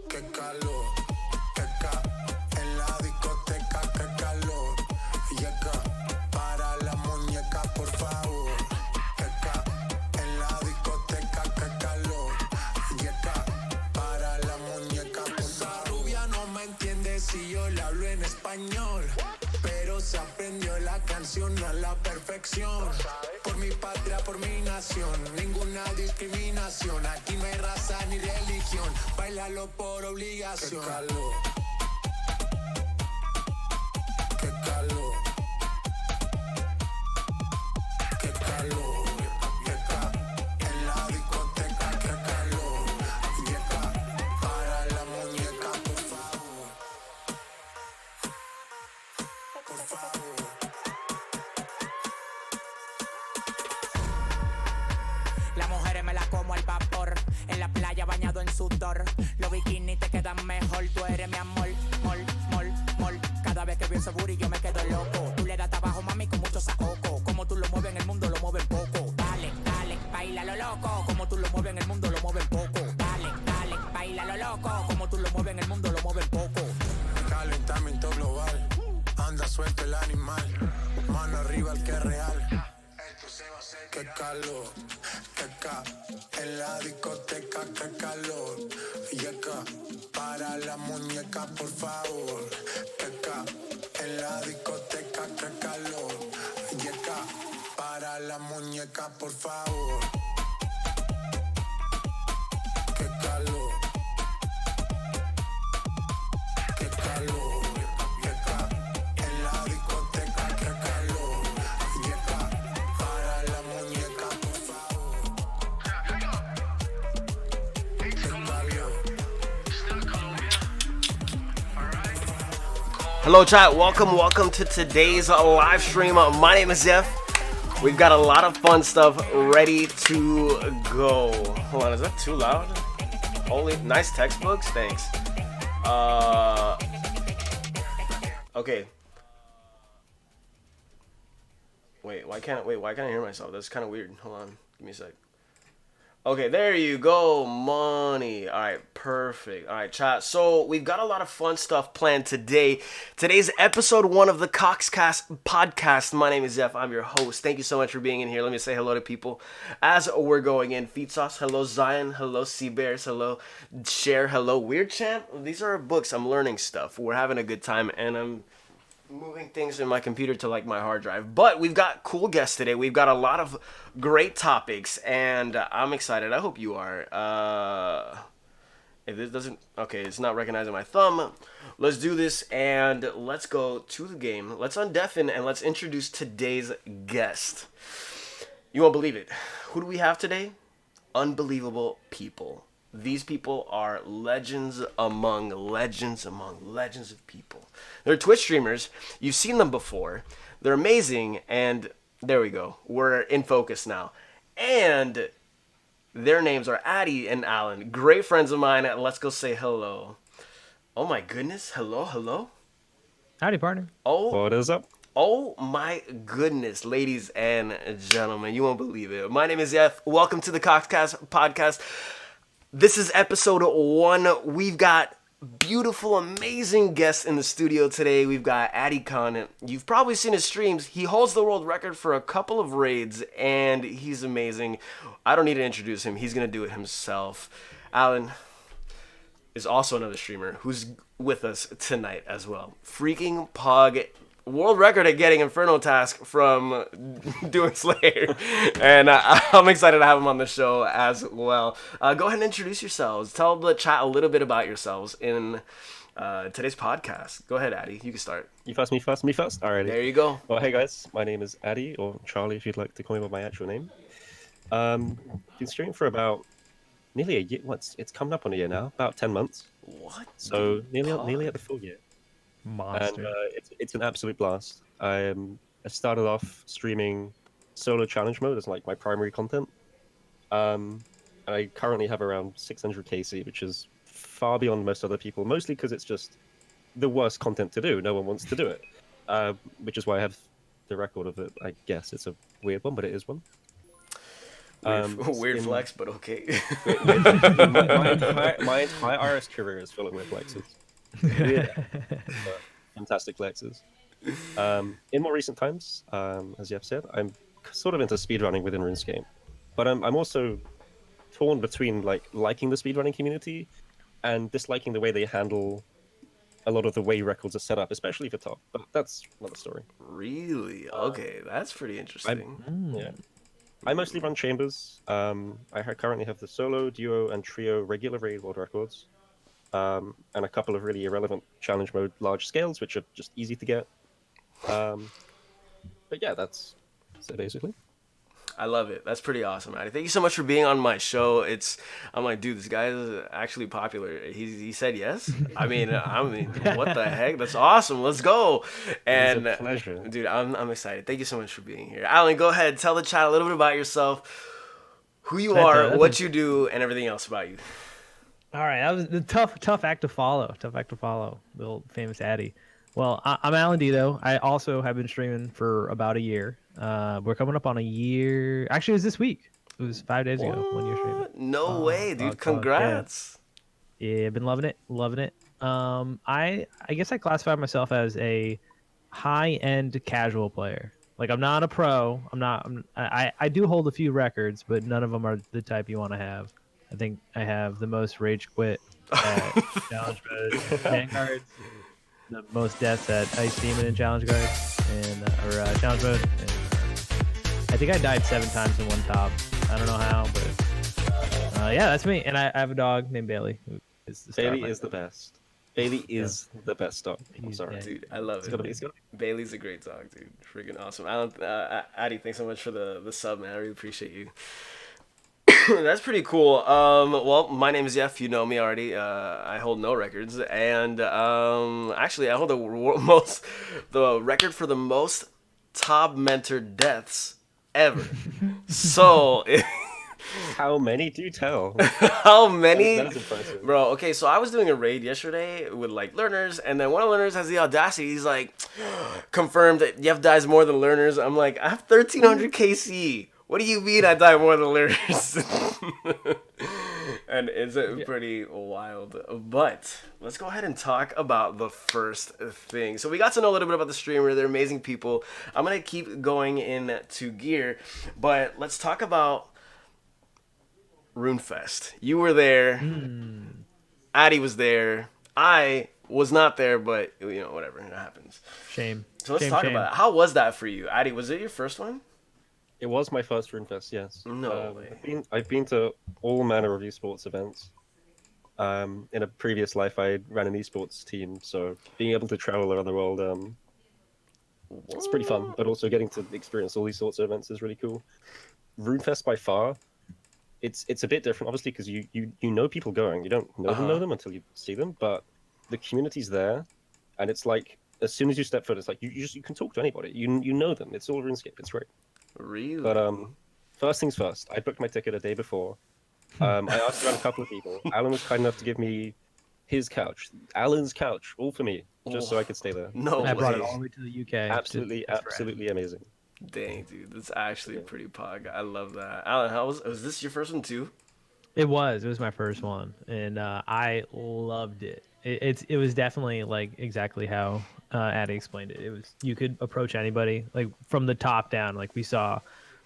Qué calor, en la discoteca, qué calor. Llega para la muñeca, por favor. En la discoteca, qué calor. Llega para la muñeca, por favor. Esa rubia no me entiende si yo le hablo en español, pero se aprendió la canción a la perfección. Por mi patria, por mi nación, ninguna discriminación. Aquí no hay raza ni religión, bailalo por obligación. Qué calor, qué calor, qué calor. Llega en la discoteca, qué calor. Llega para la muñeca, por favor. Por favor. Las mujeres me las como al vapor, en la playa bañado en sudor. Los bikinis te quedan mejor, tú eres mi amor, mol, mol, mol. Cada vez que veo ese booty yo me quedo loco. Tú le das trabajo, mami, con mucho saoco. Como tú lo mueves en el mundo, lo mueves poco. Dale, dale, baila lo loco. Como tú lo mueves en el mundo, lo mueves poco. Dale, dale, baila lo loco. Como tú lo mueves en el mundo, lo mueves poco. Calentamiento global, anda suelto el animal. Mano arriba el que es real. Qué calor, en la discoteca, qué calor. Llega para la muñeca, por favor. En la discoteca, qué calor. Llega para la muñeca, por favor. Qué calor, qué calor. Llega en la discoteca, qué calor. Llega para la muñeca, por favor. Qué calor. Hello chat, welcome to today's live stream. My name is Jeff. We've got a lot of fun stuff ready to go. Hold on, is that too loud? Holy, nice textbooks, thanks. Okay. Why can't I hear myself? That's kind of weird. Hold on, give me a sec. Okay, there you go, money. All right, perfect. All right, chat. So we've got a lot of fun stuff planned today. Today's episode 1 of the CoxCast Podcast. My name is Zeph. I'm your host. Thank you so much for being in here. Let me say hello to people as we're going in. Feet Sauce, hello Zion, hello Sea Bears, hello Share, hello Weird Champ. These are our books. I'm learning stuff. We're having a good time, and I'm moving things in my computer to like my hard drive. But we've got cool guests today. We've got a lot of great topics, and I'm excited. I hope you are. If this doesn't, okay, it's not recognizing my thumb. Let's do this, and let's go to the game. Let's undeafen, and let's introduce today's guest. You won't believe it. Who do we have today? Unbelievable people. These people are legends among legends of people. They're Twitch streamers. You've seen them before. They're amazing, and there we go. We're in focus now. And their names are Aatykon and Alan. Great friends of mine. Let's go say hello. Oh my goodness. Hello. Howdy, partner. Oh, What is up? oh my goodness, ladies and gentlemen. You won't believe it. My name is Jeff. Welcome to the CoxCast Podcast. This is episode 1. We've got beautiful, amazing guests in the studio today. We've got Aatykon. You've probably seen his streams. He holds the world record for a couple of raids, and he's amazing. I don't need to introduce him. He's going to do it himself. Alan is also another streamer who's with us tonight as well. Freaking Pog. World record at getting Inferno Task from doing Slayer. And I'm excited to have him on the show as well. Go ahead and introduce yourselves. Tell the chat a little bit about yourselves in today's podcast. Go ahead, Addy. You can start. Me first. Alrighty. There you go. Well, hey guys, my name is Addy, or Charlie if you'd like to call me by my actual name. Been streaming for about nearly a year. It's coming up on a year now, about 10 months. What? So nearly at the full year. Monster. And it's an absolute blast. I started off streaming solo challenge mode as like my primary content. And I currently have around 600 KC, which is far beyond most other people, mostly because it's just the worst content to do. No one wants to do it, which is why I have the record of it. I guess it's a weird one, but it is one. Weird flex, but okay. my entire RS career is full of weird flexes. Weird, but fantastic flexes. In more recent times, as Jeff said, I'm sort of into speedrunning within RuneScape, but I'm also torn between liking the speedrunning community and disliking the way they handle a lot of the way records are set up, especially for top. But that's another story. Really? Okay, that's pretty interesting. Yeah. I mostly run chambers. Currently have the solo, duo, and trio regular raid world records, and a couple of really irrelevant challenge mode large scales, which are just easy to get. But yeah, that's it basically. I love it. That's pretty awesome, Addy. Thank you so much for being on my show. I'm like, dude, this guy is actually popular. He said yes. I mean, what the heck? That's awesome. Let's go. And it's a pleasure, dude, I'm excited. Thank you so much for being here, Alan. Go ahead, tell the chat a little bit about yourself, who you are, what you do, and everything else about you. All right, that was the tough act to follow. The old famous Addy. Well, I'm Alandeto. I also have been streaming for about a year. We're coming up on a year. Actually, it was this week. It was 5 days ago when you're streaming. No way, dude. Congrats. Yeah, I've been loving it. I guess I classify myself as a high-end casual player. Like, I'm not a pro. I do hold a few records, but none of them are the type you want to have. I think I have the most rage quit at challenge mode Vanguards, the most deaths at Ice Demon and challenge guards, and challenge mode. And I think I died 7 times in one top. I don't know how, but yeah, that's me. And I have a dog named Bailey. Who is the Bailey is the best. Bailey is the best dog. I'm sorry, dude. I love it. Bailey's a great dog, dude. Freaking awesome. Alan, Addy, thanks so much for the sub, man. I really appreciate you. That's pretty cool. Well, my name is Jeff. You know me already. I hold no records, and actually, I hold the record for the most top mentor deaths ever. So, how many? Do tell. How many? That's impressive, bro. Okay, so I was doing a raid yesterday with learners, and then one of the learners has the audacity. He's like, confirmed that Jeff dies more than learners. I'm like, I have 1300 KC. What do you mean I die more than learners? And it's pretty wild. But let's go ahead and talk about the first thing. So we got to know a little bit about the streamer. They're amazing people. I'm going to keep going into gear. But let's talk about RUNEFEST. You were there. Addy was there. I was not there, but, whatever. It happens. Shame. So let's talk about it. How was that for you? Addy, was it your first one? It was my first RuneFest, yes. No way. I've been to all manner of esports events. In a previous life, I ran an esports team, so being able to travel around the world, it's pretty fun. But also getting to experience all these sorts of events is really cool. RuneFest by far, it's a bit different, obviously, because you know people going. You don't know them until you see them, but the community's there, and it's like as soon as you step foot, it's like you can talk to anybody. You know them. It's all RuneScape. It's great. Really? But first things first, I booked my ticket a day before. I asked around a couple of people. Alan was kind enough to give me his couch, Alan's couch, all for me, just so I could stay there. No way. I brought it all the way to the UK. Absolutely amazing. Dang, dude, that's actually pretty pog. I love that. Alan, was this your first one too? It was my first one, and I loved it. It was definitely like exactly how Addy explained it. It was, you could approach anybody like from the top down. Like we saw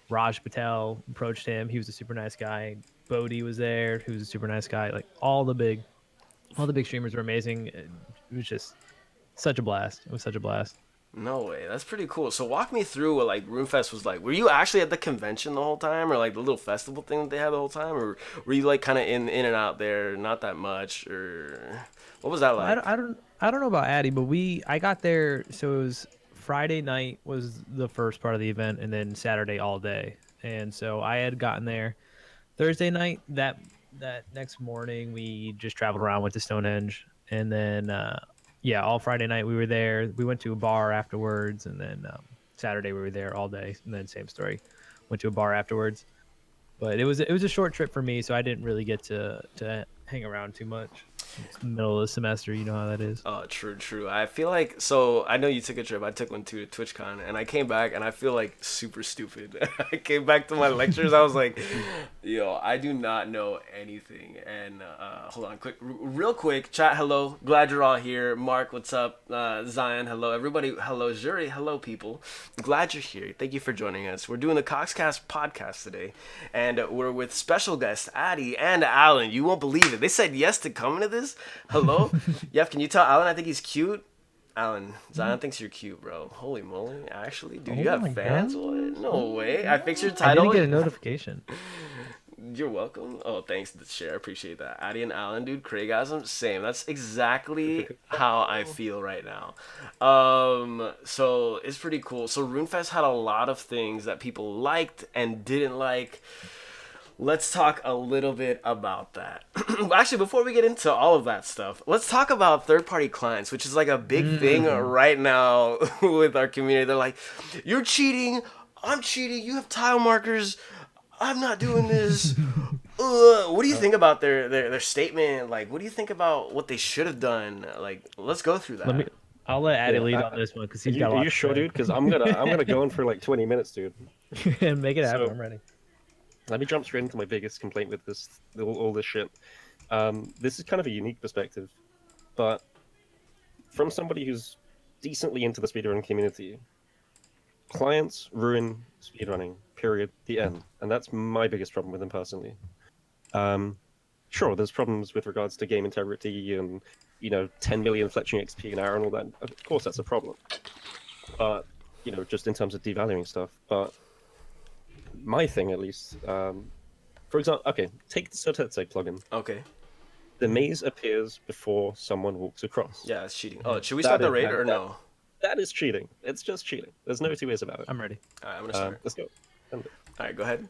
Raj Patel approached him. He was a super nice guy. Bodhi was there, who was a super nice guy. Like all the big streamers were amazing. It was just such a blast. It was such a blast. No way. That's pretty cool. So walk me through what like RuneFest was like. Were you actually at the convention the whole time, or like the little festival thing that they had the whole time, or were you like kind of in and out there, not that much, or what was that like? I don't know about Addy, but I got there. So it was Friday night was the first part of the event, and then Saturday all day. And so I had gotten there Thursday night. That next morning we just traveled around, went to Stonehenge, and then all Friday night we were there. We went to a bar afterwards, and then Saturday we were there all day, and then same story, went to a bar afterwards. But it was a short trip for me, so I didn't really get to hang around too much. It's the middle of the semester, you know how that is. Oh, true. I feel like, so I know you took a trip. I took one too to TwitchCon, and I came back and I feel like super stupid. I came back to my lectures. I was like, yo, I do not know anything. And hold on, real quick, chat. Hello, glad you're all here. Mark, what's up? Zion, hello. Everybody, hello. Zuri, hello, people. Glad you're here. Thank you for joining us. We're doing the CoxCast podcast today, and we're with special guests Addy and Alan. You won't believe it. They said yes to coming to this. Hello? Yep, can you tell Alan I think he's cute? Alan, Zion thinks you're cute, bro. Holy moly. Actually, dude, you have fans? What? No way. I fixed your title. I didn't get a notification. You're welcome. Oh, thanks to the share. I appreciate that. Addy and Alan, dude, Craigasm, same. That's exactly how I feel right now. So it's pretty cool. So RuneFest had a lot of things that people liked and didn't like. Let's talk a little bit about that. Actually, before we get into all of that stuff, let's talk about third-party clients, which is like a big thing right now with our community. They're like, you're cheating. I'm cheating. You have tile markers. I'm not doing this. What do you think about their statement? Like, what do you think about what they should have done? Like, let's go through that. I'll let Addy lead on this one because he's got a lot. Are you sure, dude? Because I'm gonna go on for like 20 minutes, dude. Make it happen. I'm ready. Let me jump straight into my biggest complaint with all this shit. This is kind of a unique perspective, but from somebody who's decently into the speedrunning community, clients ruin speedrunning, period, the end. And that's my biggest problem with them personally. Sure, there's problems with regards to game integrity and, 10 million fletching XP an hour and all that. Of course, that's a problem. But, just in terms of devaluing stuff. But my thing, at least, for example, okay, take the Sotetse plugin. Okay. The maze appears before someone walks across. Yeah, it's cheating. Oh, should we start the raid or no? That is cheating. It's just cheating. There's no two ways about it. I'm ready. All right, I'm gonna start. Let's go. All right, go ahead.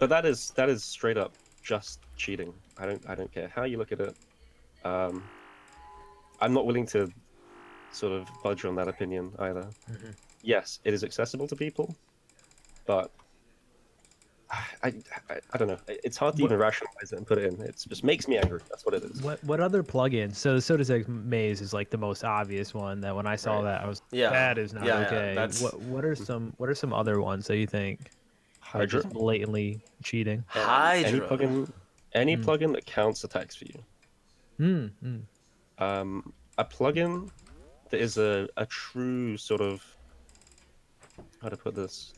But that is straight up just cheating. I don't care how you look at it. I'm not willing to sort of budge on that opinion either. Mm-hmm. Yes, it is accessible to people, but I don't know. It's hard to even rationalize it and put it in. It just makes me angry. That's what it is. What other plugins? So the Sotetse Maze is like the most obvious one that when I saw that I was that is not okay. That's... What are some other ones that you think are just blatantly cheating? Hydra. Any plugin that counts attacks for you. A plugin that is a true sort of, how to put this,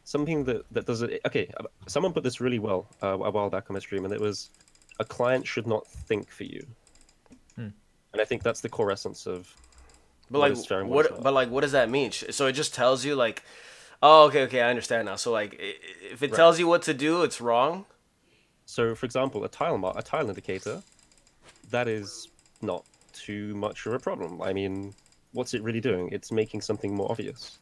something that does it. Okay, someone put this really well a while back on my stream, and it was a client should not think for you. And I think that's the core essence of. But what does that mean? So it just tells you like, oh, okay, I understand now. So like, if it tells you what to do, it's wrong. So for example, a tile indicator, that is not too much of a problem. I mean, what's it really doing? It's making something more obvious.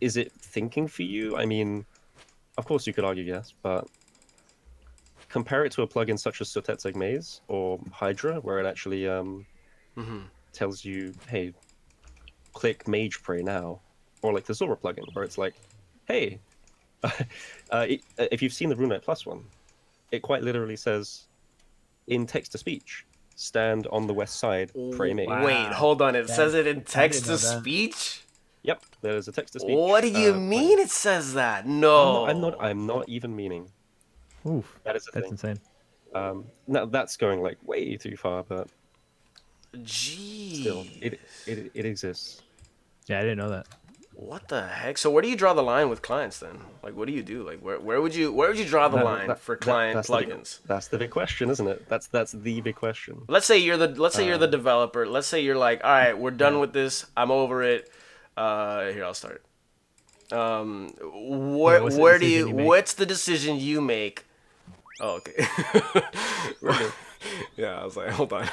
Is it thinking for you? I mean, of course you could argue yes, but compare it to a plugin such as Sotetse Maze or Hydra, where it actually tells you, hey, click Mage Prey now. Or like the Zora plugin, where it's like, hey, if you've seen the RuneNet Plus one, it quite literally says, in text-to-speech, stand on the west side, pray Mage. Wow. Wait, hold on. It says it in text-to-speech? Yep, there's a text-to-speech. What do you mean it says that? No. I'm not even meaning. Oof, that is that's thing. Insane. Now that's going like way too far, but Jeez. Still, it exists. Yeah, I didn't know that. What the heck? So where do you draw the line with clients then? Like, what do you do? Like, where would you draw the line for client plugins? That's the big question, isn't it? That's the big question. Let's say you're the developer. Let's say you're like, all right, we're done with this. I'm over it. Here, I'll start. What's the decision you make? Oh, okay. Yeah, I was like, hold on.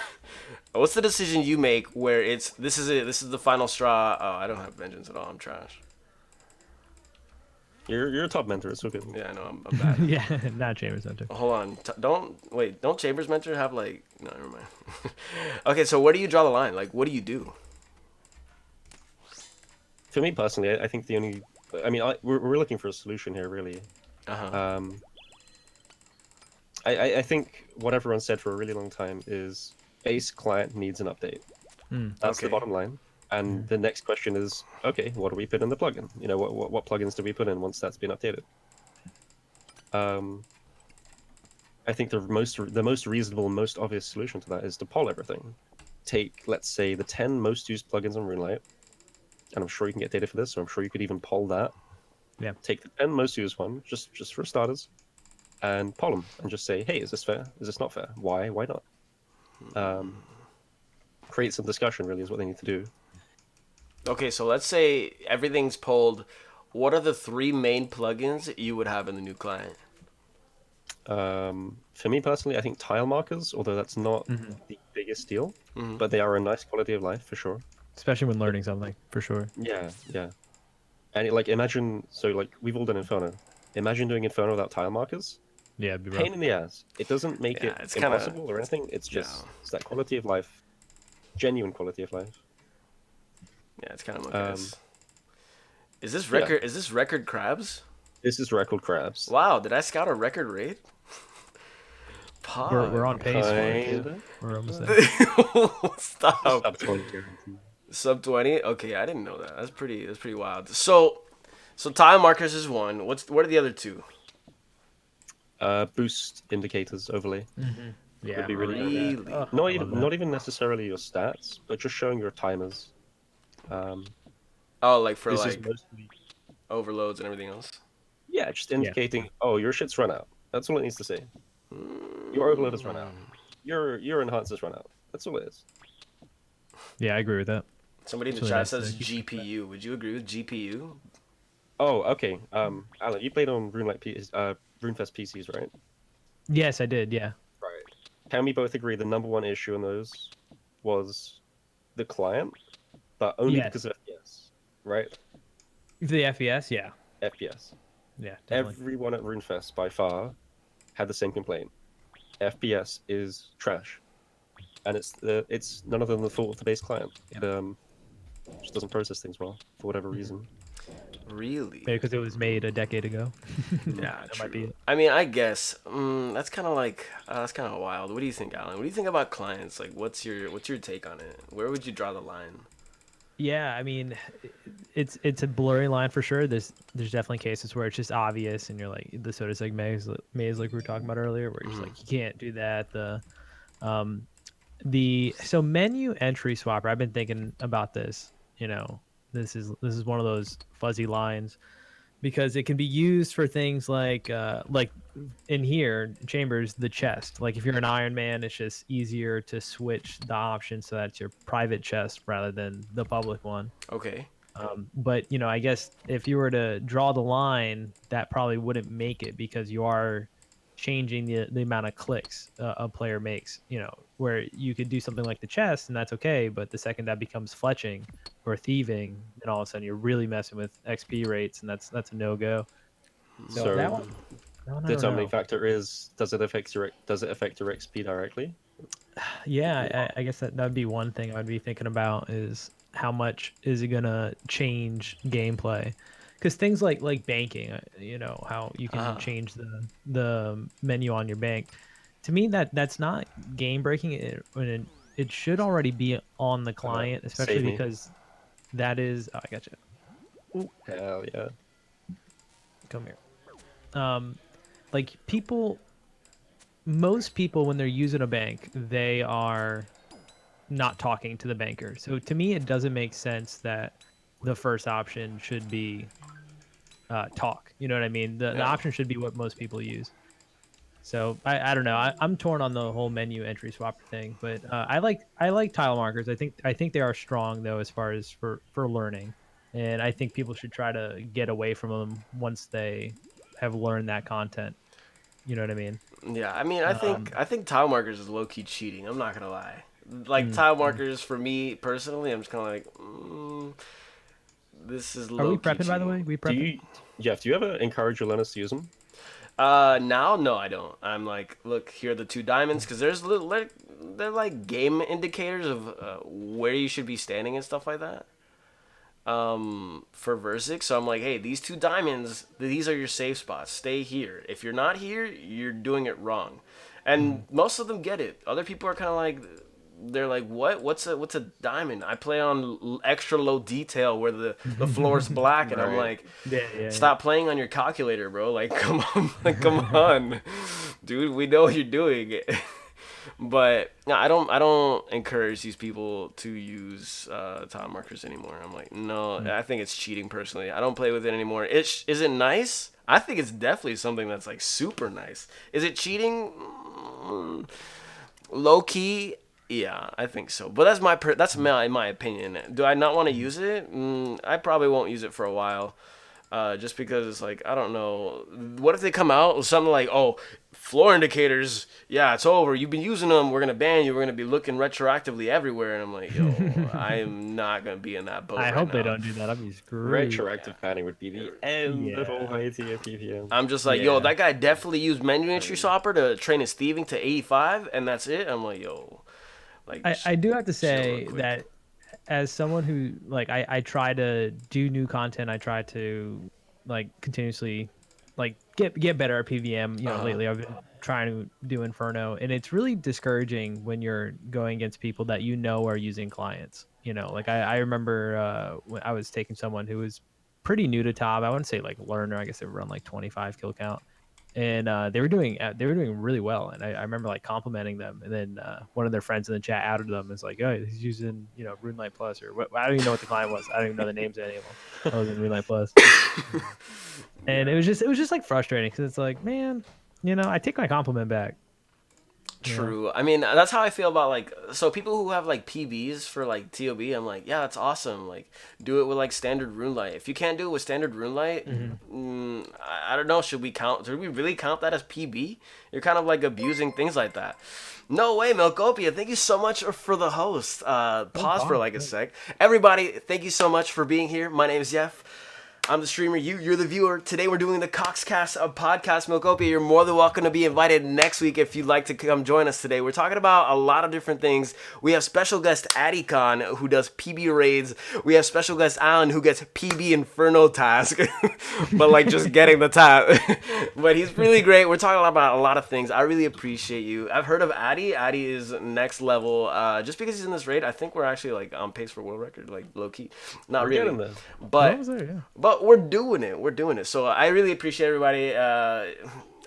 What's the decision you make where it's this is it? This is the final straw. Oh, I don't have vengeance at all. I'm trash. You're a top mentor. It's okay. Yeah, I know. I'm bad. Yeah, not Chambers Mentor. Hold on. Don't Chambers Mentor have like? No, never mind. Okay, so where do you draw the line? Like, what do you do? For me personally, I think the only. I mean, we're looking for a solution here, really. Uh-huh. I think what everyone said for a really long time is base client needs an update. That's the Okay. bottom line. And the next question is, okay, what do we put in the plugin? You know, what plugins do we put in once that's been updated? I think the most reasonable, most obvious solution to that is to poll everything. Take, let's say, the 10 most used plugins on RuneLite, and I'm sure you can get data for this, so I'm sure you could even poll that. Yeah. Take the 10 most used one, just for starters, and poll them, and just say, hey, is this fair? Is this not fair? Why? Why not? Create some discussion, really, is what they need to do. Okay, so let's say everything's polled. What are the 3 main plugins you would have in the new client? For me personally, I think tile markers, although that's not the biggest deal, but they are a nice quality of life for sure. Especially when learning something, for sure. Yeah, yeah. And like imagine, so like we've all done Inferno. Imagine doing Inferno without tile markers. Yeah, it'd be rough. Pain in the ass. It doesn't make Yeah, it it's kinda- impossible or anything. It's just it's that quality of life, genuine quality of life. Yeah, it's kind of muckus. Is this record? Is this record crabs? This is record crabs. Wow, did I scout a record rate? We're on pace for it. Too. Kinda. We're almost there. Stop. Sub 20 guarantee. Sub 20. Okay, I didn't know that. That's pretty wild. So tile markers is one. What are the other 2? Boost indicators overlay. Yeah. Would be really Really? Oh, Not even necessarily your stats, but just showing your timers. Oh, like for This like is mostly overloads and everything else. yeah, just indicating. Oh, your shit's run out. That's all it needs to say. Your overload has run out. Your enhancer's run out. That's all it is. Yeah, I agree with that. Somebody in the So chat that's says the- GPU. Would you agree with GPU? Oh, okay. Alan, you played on RuneFest PCs, right? Yes, I did. Yeah. Right. Can we both agree the number one issue in those was the client, but only Yes. because of FPS, right? The FPS, yeah. FPS. Yeah, definitely. Everyone at RuneFest by far had the same complaint. FPS is trash, and it's none other than the fault of the base client. It just doesn't process things well for whatever reason. Really? Maybe because it was made a decade ago. Yeah, That might be it. I mean, I guess that's kind of wild. What do you think, Alan? What do you think about clients? Like, what's your take on it? Where would you draw the line? Yeah, I mean, it's a blurry line for sure. There's definitely cases where it's just obvious, and you're like the sort of like maze like we were talking about earlier, where you're just like you can't do that. So menu entry swapper. I've been thinking about this. You know, this is one of those fuzzy lines because it can be used for things like in here chambers, the chest. Like if you're an Ironman, it's just easier to switch the option so that's your private chest rather than the public one. Okay. But you know, I guess if you were to draw the line, that probably wouldn't make it because you are changing the amount of clicks a player makes. You know, where you could do something like the chest and that's okay, but the second that becomes fletching or thieving, then all of a sudden you're really messing with XP rates, and that's a no go. So that one, I the don't determining know. factor is does it affect your XP directly? Yeah, I guess that'd be one thing I'd be thinking about is how much is it gonna change gameplay? Because things like banking, you know, how you can change the menu on your bank. To me, that's not game breaking. It should already be on the client, especially save me. because that is. Oh, I got you. Hell yeah. Come here. Like most people when they're using a bank, they are not talking to the banker. So to me, it doesn't make sense that the first option should be talk. You know what I mean? The option should be what most people use. So I don't know. I'm torn on the whole menu entry swapper thing, but I like tile markers. I think they are strong though as far as for learning, and I think people should try to get away from them once they have learned that content. You know what I mean? Yeah, I mean, I think tile markers is low key cheating. I'm not gonna lie. Like tile markers for me personally, I'm just kind of like, this is low. Are we key prepping, by the way? cheating. We Do prepping? you ever encourage your learners to use them? Now, no, I don't. I'm like, look, here are the 2 diamonds, because there's they're like game indicators of where you should be standing and stuff like that. for Versic. So I'm like, hey, these 2 diamonds, these are your safe spots. Stay here. If you're not here, you're doing it wrong. And most of them get it. Other people are kind of like, they're like, what? What's a diamond? I play on extra low detail where the floor's black, and I'm like, stop playing on your calculator, bro. Like, come on, come on, dude. We know what you're doing. But no, I don't encourage these people to use tile markers anymore. I'm like, no, I think it's cheating personally. I don't play with it anymore. Is it nice? I think it's definitely something that's like super nice. Is it cheating? Low key, yeah, I think so. But that's my opinion. Do I not want to use it? I probably won't use it for a while. Just because it's like, I don't know. What if they come out with something like, oh, floor indicators, yeah, it's over. You've been using them. We're going to ban you. We're going to be looking retroactively everywhere. And I'm like, yo, I am not going to be in that boat. I hope they don't do that. I'd be screwed. Retroactive banning would be the end of all high-tier PvM. I'm just like, yo, that guy definitely used menu entry stopper to train his thieving to 85, and that's it. I'm like, yo. Like, I do have to say that as someone who, like, I try to do new content, I try to, like, continuously, like, get better at PvM. You know, lately I've been trying to do Inferno, and it's really discouraging when you're going against people that you know are using clients. You know, like, I remember when I was taking someone who was pretty new to top. I wouldn't say, like, learner. I guess they were run, like, 25 kill count. And they were doing really well, and I remember like complimenting them, and then one of their friends in the chat outed them as like, oh, he's using RuneLight Plus, or what, I don't even know what the client was. I don't even know the names of any of them. I was in RuneLight Plus, and it was just like frustrating because it's like, man, I take my compliment back. True. I mean, that's how I feel about, like, so people who have like PBs for like TOB, I'm like, yeah, that's awesome. Like, do it with like standard RuneLight. If you can't do it with standard RuneLight, I don't know. Should we really count that as PB? You're kind of like abusing things like that. No way, Milkopia. Thank you so much for the host. Pause for like a sec. Everybody, thank you so much for being here. My name is Jeff. I'm the streamer, you're the viewer. Today we're doing the CoxCast Podcast. Milkopia, you're more than welcome to be invited next week if you'd like to come join us today. We're talking about a lot of different things. We have special guest Aatykon, who does PB raids. We have special guest Alan, who gets PB Inferno task, but like just getting the tap. But he's really great. We're talking about a lot of things. I really appreciate you. I've heard of Addy. Addy is next level. Just because he's in this raid, I think we're actually like on pace for world record, like low key. Not really, but we're doing it. So I really appreciate everybody. I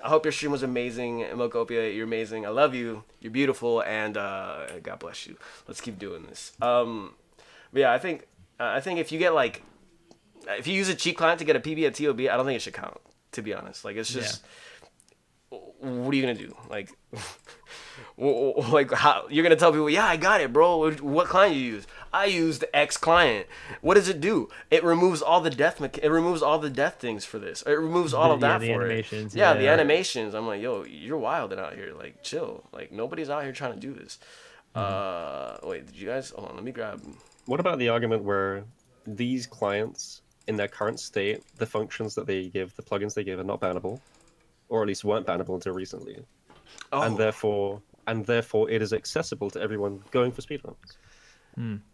hope your stream was amazing. Milkopia, you're amazing. I love you. You're beautiful, and God bless you. Let's keep doing this. But yeah, I think if you get like, if you use a cheat client to get a PB at TOB, I don't think it should count. To be honest, like, it's just, what are you gonna do? Like, like, how you're gonna tell people, yeah, I got it, bro. What client you use? I used X client. What does it do? It removes all the death. It removes all the death things for this. It removes all of that the for animations, it. Yeah, the animations. I'm like, yo, you're wild out here. Like, chill. Like, nobody's out here trying to do this. Wait, did you guys? Hold on, let me grab. What about the argument where these clients, in their current state, the functions that they give, the plugins they give, are not bannable, or at least weren't bannable until recently, and therefore it is accessible to everyone going for speedruns.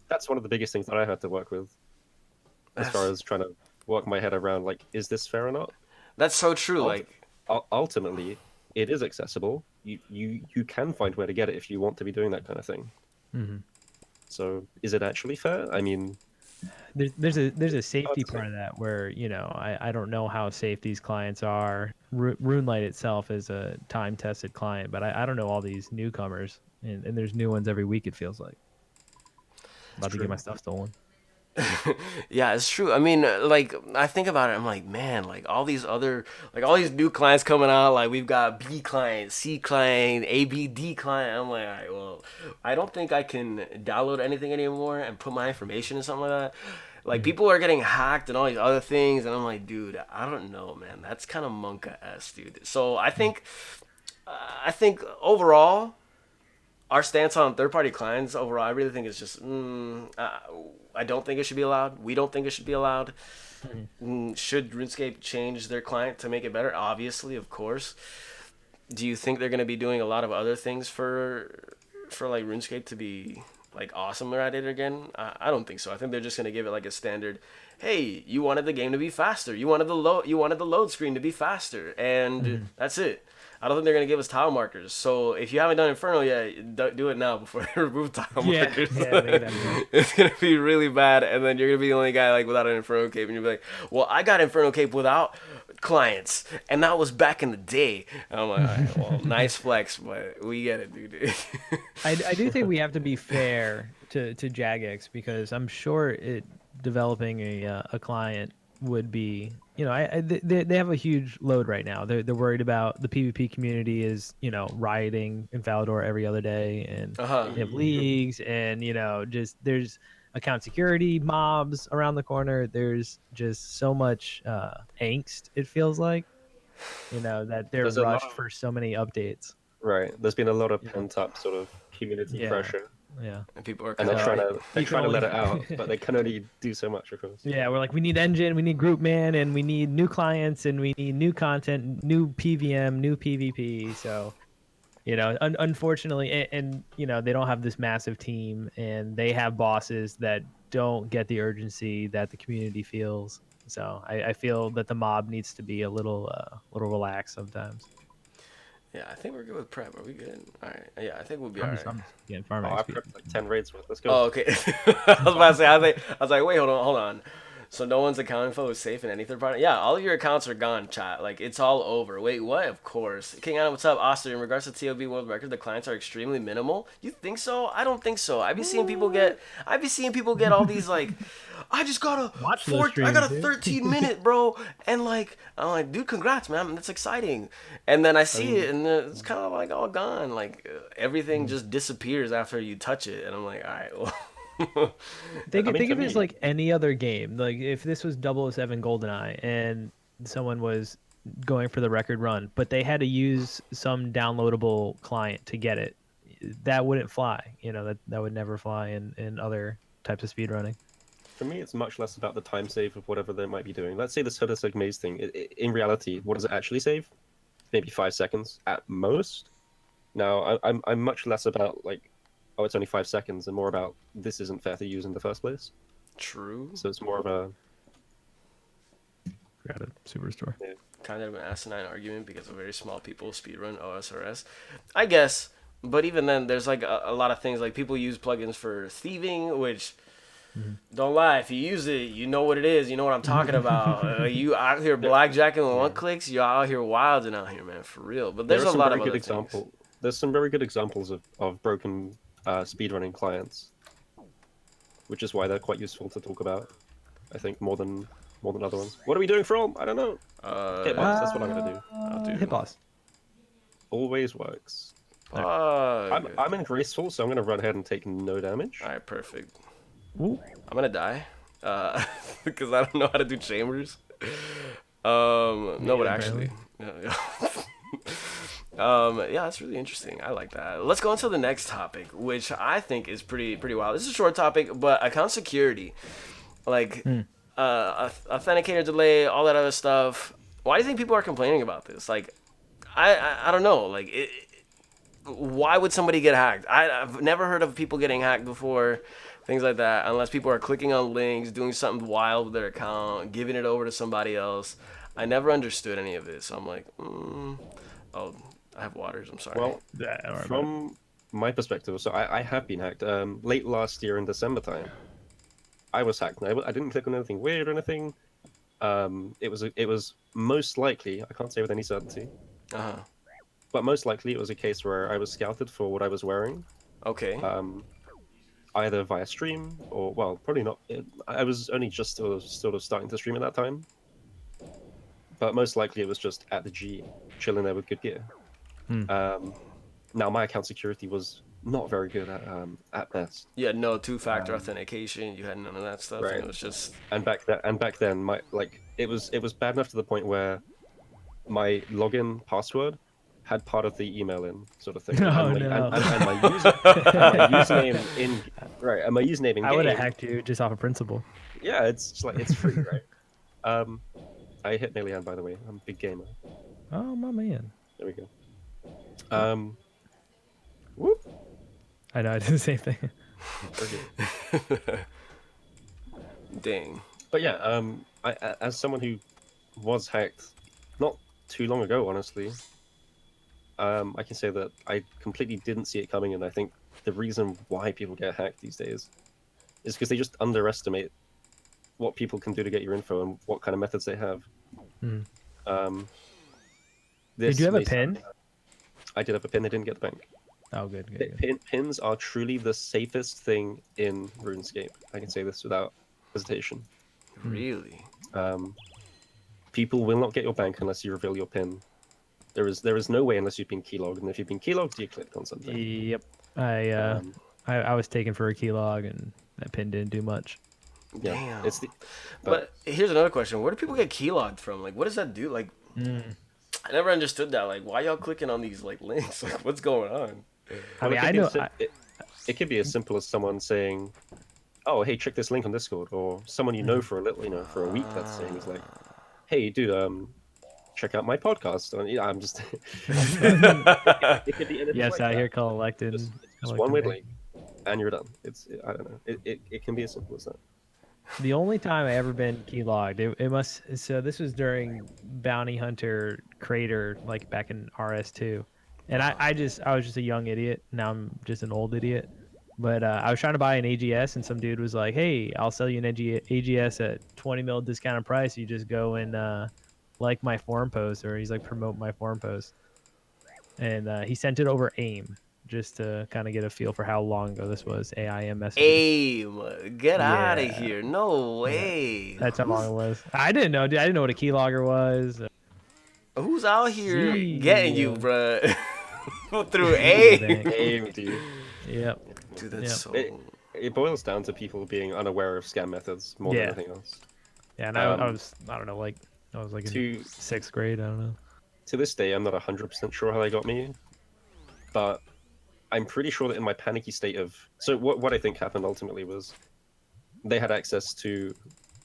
That's one of the biggest things that I had to work with, as far as trying to work my head around, like, is this fair or not? That's so true. Ultimately, it is accessible. You can find where to get it if you want to be doing that kind of thing. So, is it actually fair? I mean, there's a safety part of that where I don't know how safe these clients are. RuneLight itself is a time-tested client, but I don't know all these newcomers, and there's new ones every week. It feels like. About to get my stuff stolen. Yeah, it's true. I mean, like, I think about it, I'm like, man, like, all these new clients coming out, like, we've got B client, C client, ABD client. I'm like, all right, well, I don't think I can download anything anymore and put my information in something like that. Like, people are getting hacked and all these other things, and I'm like, dude, I don't know, man. That's kind of Monka-esque, dude. So I think overall, our stance on third-party clients overall, I really think it's just, I don't think it should be allowed. We don't think it should be allowed. Should RuneScape change their client to make it better? Obviously, of course. Do you think they're going to be doing a lot of other things for like RuneScape to be like awesome at it again? I don't think so. I think they're just gonna give it like a standard. Hey, you wanted the game to be faster. You wanted the load screen to be faster, and that's it. I don't think they're gonna give us tile markers. So if you haven't done Inferno yet, do it now before they remove tile markers. It's gonna be really bad, and then you're gonna be the only guy like without an Inferno cape, and you'll be like, "Well, I got Inferno cape without clients, and that was back in the day." And I'm like, "All right, well, nice flex, but we get it, dude." I do think we have to be fair to Jagex, because I'm sure developing a client would be, they have a huge load right now. They're worried about the PvP community is, rioting in Falador every other day, and they have leagues, and just there's account security mobs around the corner. There's just so much angst, it feels like, that they're rushed for so many updates. Right. There's been a lot of pent up sort of community pressure. Yeah. And people are and they're trying to let it out, but they can only do so much, of course. Yeah, we're like, we need engine, we need group man, and we need new clients, and we need new content, new PVM, new PvP. So, unfortunately, and they don't have this massive team, and they have bosses that don't get the urgency that the community feels. So I feel that the mob needs to be a little relaxed sometimes. Yeah, I think we're good with prep. Are we good? All right. Yeah, I think we'll be all right. Yeah, I prepped like 10 raids worth. Let's go. Oh, okay. I was about to say, I was like, wait, hold on. So no one's account info is safe in any third party? Yeah, all of your accounts are gone, chat. Like, it's all over. Wait, what? Of course. King Adam, what's up? Oster, in regards to TOB World Record, the clients are extremely minimal. You think so? I don't think so. I be seeing people get all these, like, I just got a 13-minute, bro. And, like, I'm like, dude, congrats, man. That's exciting. And then I see it, and it's kind of, like, all gone. Like, everything just disappears after you touch it. And I'm like, all right, well. Think of it as like any other game. Like if this was 007 GoldenEye and someone was going for the record run, but they had to use some downloadable client to get it, that wouldn't fly. That would never fly in other types of speedrunning. For me, it's much less about the time save of whatever they might be doing. Let's say the Sodaseg Maze thing. In reality, what does it actually save? Maybe 5 seconds at most. Now, I'm much less about like, oh, it's only 5 seconds, and more about this isn't fair to use in the first place. True. So it's more of a... Got it. Superstore. Yeah. Kind of an asinine argument because of very small people speedrun OSRS. I guess, but even then, there's like a lot of things. Like people use plugins for thieving, which... Don't lie, if you use it, you know what it is. You know what I'm talking about. You out here blackjacking with 1 clicks, you're out here wilding out here, man, for real. But there's a lot of other things. There's some very good examples of broken speedrunning clients, which is why they're quite useful to talk about. I think more than other ones. What are we doing from? I don't know. Hit boss. That's what I'm gonna do. I'll do hit boss. Always works. I'm in graceful, so I'm gonna run ahead and take no damage. All right, perfect. Ooh. I'm gonna die because I don't know how to do chambers. No, but actually, yeah. That's really interesting. I like that. Let's go into the next topic, which I think is pretty wild. This is a short topic, but account security, like authenticator delay, all that other stuff. Why do you think people are complaining about this? Like, I don't know. Like, why would somebody get hacked? I've never heard of people getting hacked before. Things like that, unless people are clicking on links, doing something wild with their account, giving it over to somebody else. I never understood any of this. So I'm like, oh, I have waters. I'm sorry. Well, from my perspective, so I have been hacked. Late last year in December time, I was hacked. I didn't click on anything weird or anything. It was most likely, I can't say with any certainty, but most likely it was a case where I was scouted for what I was wearing. Okay. Either via stream or, well, probably not. I was only just sort of starting to stream at that time. But most likely it was just at the G, chilling there with good gear. Now, my account security was not very good at best. You had no two-factor authentication. You had none of that stuff. Right. And it was just... And back then, it was bad enough to the point where my login password had part of the email in sort of thing. And my username in and my username in game. I would have hacked you just off of principle. Yeah, it's just like it's free, right? I hit Melian, by the way. I'm a big gamer. Oh my man. There we go. Whoop. I know, I did the same thing. Dang. But yeah, as someone who was hacked not too long ago, honestly, I can say that I completely didn't see it coming, and I think the reason why people get hacked these days is because they just underestimate what people can do to get your info and what kind of methods they have. Did you have a pin? I did have a pin. I didn't get the bank. Oh, good. Pins are truly the safest thing in RuneScape. I can say this without hesitation. Really? People will not get your bank unless you reveal your pin. There is no way unless you've been keylogged, and if you've been keylogged, you clicked on something. Yep. I was taken for a keylog, and that pin didn't do much. Yeah, Damn. But here's another question: where do people get keylogged from? Like, what does that do? Like, I never understood that. Like, why y'all clicking on these like links? Like, what's going on? I mean, I know. It could be as simple as someone saying, "Oh, hey, check this link on Discord," or someone you know for a little, for a week. That's saying is like, "Hey, dude, check out my podcast." And, I'm just. It could be anything Yes, like out that. here collecting. Just one way link, and you're done. I don't know. It can be as simple as that. The only time I ever been keylogged, it must. So this was during Bounty Hunter Crater, like back in RS2, and I was just a young idiot. Now I'm just an old idiot. But I was trying to buy an AGS, and some dude was like, "Hey, I'll sell you an AGS at 20 mil discounted price. You just go and like my forum post," or he's like, "promote my forum post." And he sent it over AIM, just to kind of get a feel for how long ago this was. AIM messaging. AIM, get out of Yeah. here! No way. Yeah. That's how long it was. I didn't know, dude. I didn't know what a keylogger was. Who's out here Gee. getting you, bruh? Through AIM. Aim, dude. Yep. Dude, that's Yep. so. It boils down to people being unaware of scam methods more than Yeah. anything else. Yeah, and I was don't know, like I was like in To 6th grade. I don't know. to this day, I'm not 100% sure how they got me, but I'm pretty sure that in my panicky state of what I think happened ultimately was they had access to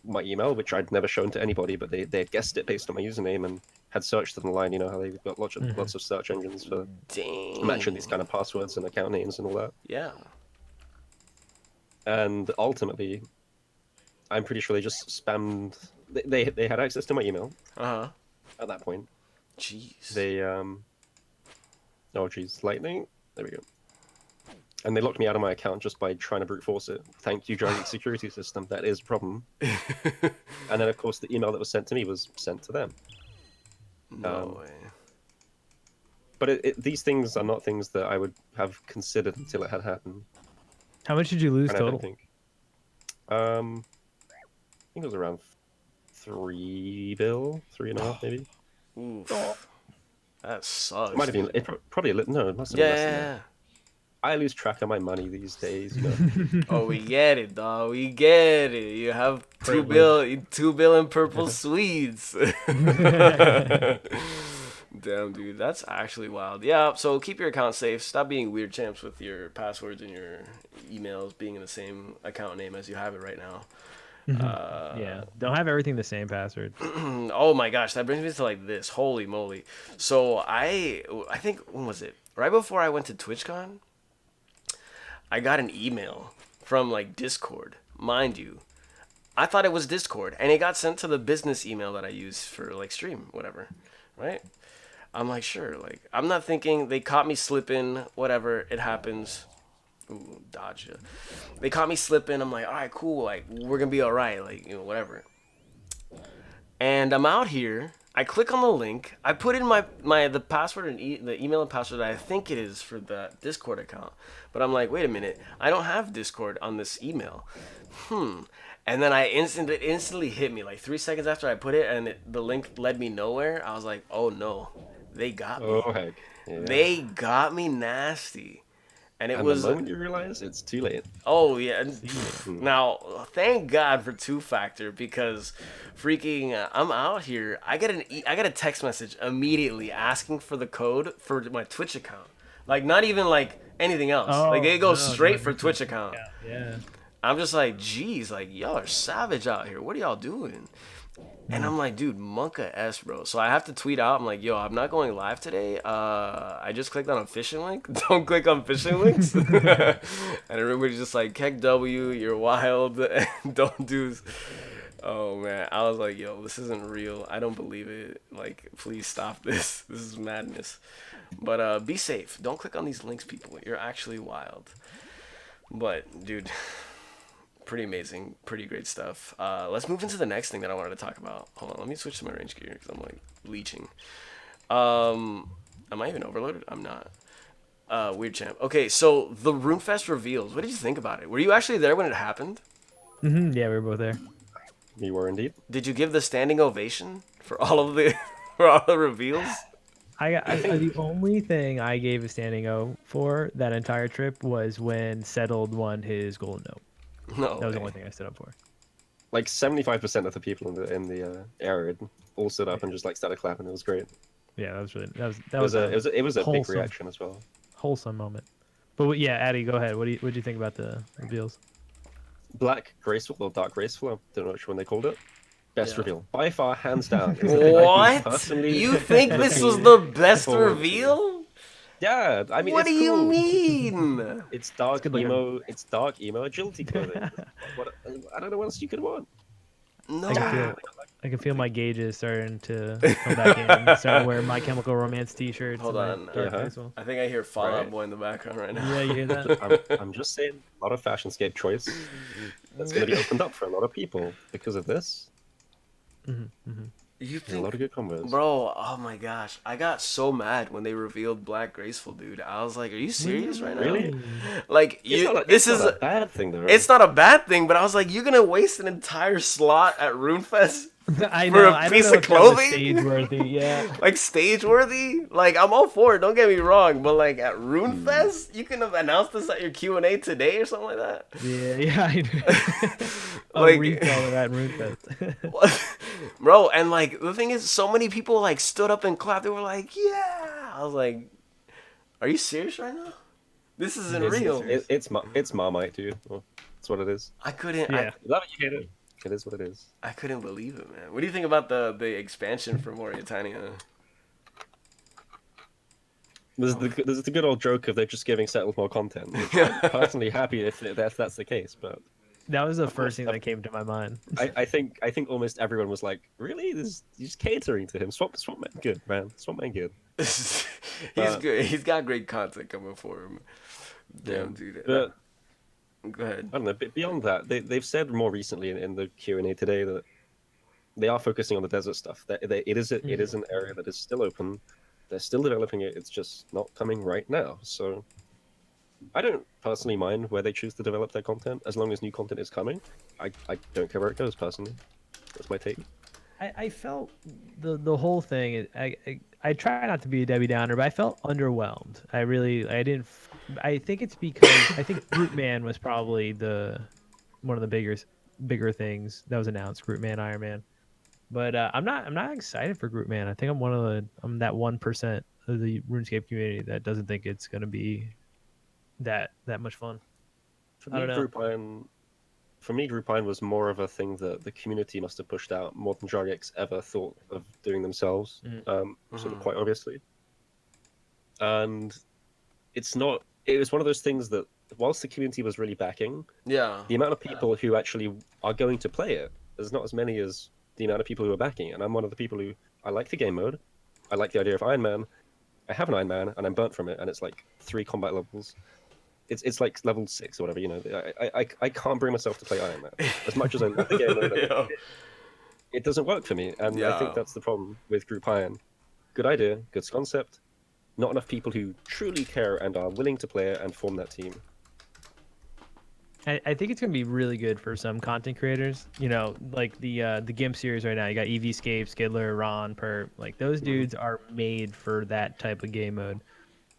my email, which I'd never shown to anybody, but they had guessed it based on my username and had searched it online. You know how they've got lots of search engines for Dang. matching these kind of passwords and account names and all that. Yeah. And ultimately, I'm pretty sure they just spammed. They had access to my email at that point. Jeez. They oh geez, lightning. There we go. And they locked me out of my account just by trying to brute force it. Thank you, giant security system. That is a problem. And then, of course, the email that was sent to me was sent to them. No way. But these things are not things that I would have considered until it had happened. How much did you lose And I don't total? think. I think it was around 3 bill, 3.5 maybe. Oof. That sucks. It might have been. Probably a little. No, it must have been less than Yeah. that. I lose track of my money these days. You know. Oh, we get it, dog. We get it. You have two bill in purple sweets. Damn, dude, that's actually wild. Yeah, so keep your account safe. Stop being weird champs with your passwords and your emails being in the same account name as you have it right now. Yeah, don't have everything the same password. Oh my gosh, that brings me to like this. Holy moly. So I think, when was it? Right before I went to TwitchCon, I got an email from like Discord. Mind you, I thought it was Discord, and it got sent to the business email that I use for like stream, whatever, right? I'm like, sure, like, I'm not thinking they caught me slipping, whatever, it happens. Ooh, dodge ya. They caught me slipping. I'm like, all right, cool, like, we're gonna be all right, like, whatever. And I'm out here. I click on the link. I put in the password and the email and password that I think it is for the Discord account. But I'm like, wait a minute, I don't have Discord on this email. And then it instantly hit me like 3 seconds after I put it, and the link led me nowhere. I was like, oh no, they got me. Oh heck. Yeah. They got me nasty. And the moment you realize it's too late. Oh yeah. Now, thank God for two-factor, because freaking I'm out here. I get a text message immediately asking for the code for my Twitch account. Like, not even like anything else. Like, they go straight for Twitch account. Yeah. I'm just like, geez, like, y'all are savage out here. What are y'all doing? And I'm like, dude, Monka S, bro. So I have to tweet out. I'm like, yo, I'm not going live today. I just clicked on a fishing link. Don't click on fishing links. And everybody's just like, Keck W, you're wild. Don't do. Oh man, I was like, yo, this isn't real. I don't believe it. Like, please stop this. This is madness. But be safe. Don't click on these links, people. You're actually wild. But dude. Pretty amazing, pretty great stuff. Let's move into the next thing that I wanted to talk about. Hold on, let me switch to my range gear because I'm like leeching. Am I even overloaded? I'm not. Weird champ. Okay, so the RUNEFEST reveals. What did you think about it? Were you actually there when it happened? Yeah, we were both there. We were indeed. Did you give the standing ovation for all of the for all the reveals? The only thing I gave a standing O for that entire trip was when Settled won his golden note. No, that was the only thing I stood up for. Like 75% of the people in the area all stood up and just like started clapping. It was great. Yeah, that was really It was a big wholesome, reaction as well. wholesome moment. But yeah, Addy, go ahead. What do you think about the reveals? Black Graceful or Dark Graceful, I don't know which one they called it. Best reveal. By far, hands down. What? You think this was the best reveal? Yeah, I mean, what do you mean? It's dark emo. It's dark emo agility clothing. I don't know what else you could want. No. I can feel my gauges starting to come back in. Starting to wear My Chemical Romance t-shirts. Hold on. I think I hear Fall Out Boy in the background right now. Yeah, you hear that? I'm just saying, a lot of fashionscape choice that's going to be opened up for a lot of people because of this. You think, a lot of good combos, bro? Oh my gosh, I got so mad when they revealed Black Graceful, dude. I was like, "Are you serious right now?" Really? Like, it's not a bad thing, though. It's not a bad thing, but I was like, "You're gonna waste an entire slot at RUNEFEST I for know, a piece of clothing? Stage worthy, yeah. Like stage worthy? Like, I'm all for it. Don't get me wrong, but like at RUNEFEST, you can have announced this at your Q&A today or something like that. Yeah, I know. Like, reseller at RUNEFEST. Bro, and like the thing is, so many people like stood up and clapped. They were like, "Yeah!" I was like, "Are you serious right now? This isn't real." It's Marmite, dude. Well, that's what it is. I couldn't. Yeah. You love it, you hate it. It is what it is. I couldn't believe it, man. What do you think about the expansion for Morytania? There's the good old joke of they're just giving Settled more content. I'm personally happy if that's the case, but that was the first thing that came to my mind. I think almost everyone was like, really? You're just catering to him. Swamp Man good, man. Swamp Man good. He's good. He's got great content coming for him. Damn, dude. But, go ahead. I don't know. But beyond that, they've said more recently in the Q&A today that they are focusing on the desert stuff. That it is an area that is still open. They're still developing it. It's just not coming right now. So I don't personally mind where they choose to develop their content as long as new content is coming. I don't care where it goes personally. That's my take. I felt the whole thing. I try not to be a Debbie Downer, but I felt underwhelmed. I think it's because I think Group Man was probably one of the bigger things that was announced. Group Man, Iron Man. But I'm not excited for Group Man. I think I'm that 1% of the RuneScape community that doesn't think it's gonna be that much fun. For me, Group Iron was more of a thing that the community must have pushed out more than Jagex ever thought of doing themselves, sort of quite obviously. And it was one of those things that whilst the community was really backing, the amount of people who actually are going to play it, there's not as many as the amount of people who are backing it. And I'm one of the people who, I like the game mode, I like the idea of Iron Man, I have an Iron Man, and I'm burnt from it, and it's like 3 combat levels. It's like level 6 or whatever, you know. I can't bring myself to play Iron Man. As much as I love the game mode, it doesn't work for me. And I think that's the problem with Group Iron. Good idea, good concept, not enough people who truly care and are willing to play it and form that team. I think it's gonna be really good for some content creators. You know, like the GIMP series right now. You got EVscape, Skidler, Ron, Perp. Like those dudes are made for that type of game mode.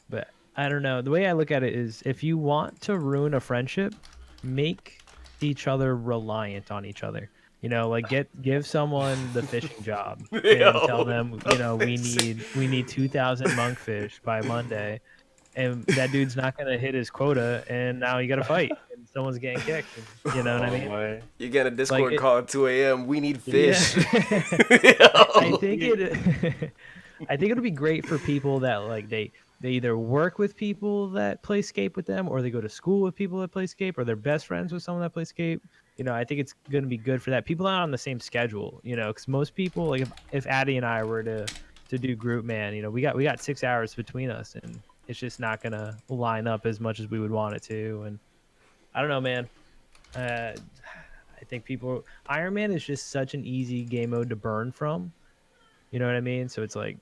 But I don't know. The way I look at it is, if you want to ruin a friendship, make each other reliant on each other. You know, like give someone the fishing job and tell them, you know, we need 2,000 monkfish by Monday. and that dude's not gonna hit his quota, and now you got to fight, and someone's getting kicked. And, you know what I mean? my. You get a Discord Like, call at 2 a.m. We need fish. I think I think it'll be great for people that like they either work with people that play Scape with them, or they go to school with people that play Scape, or they're best friends with someone that plays Scape. You know, I think it's going to be good for that. People not on the same schedule, you know, because most people, like if Addy and I were to do group, man, you know, we got 6 hours between us, and it's just not going to line up as much as we would want it to. And I don't know, man. I think Ironman is just such an easy game mode to burn from. You know what I mean? So it's like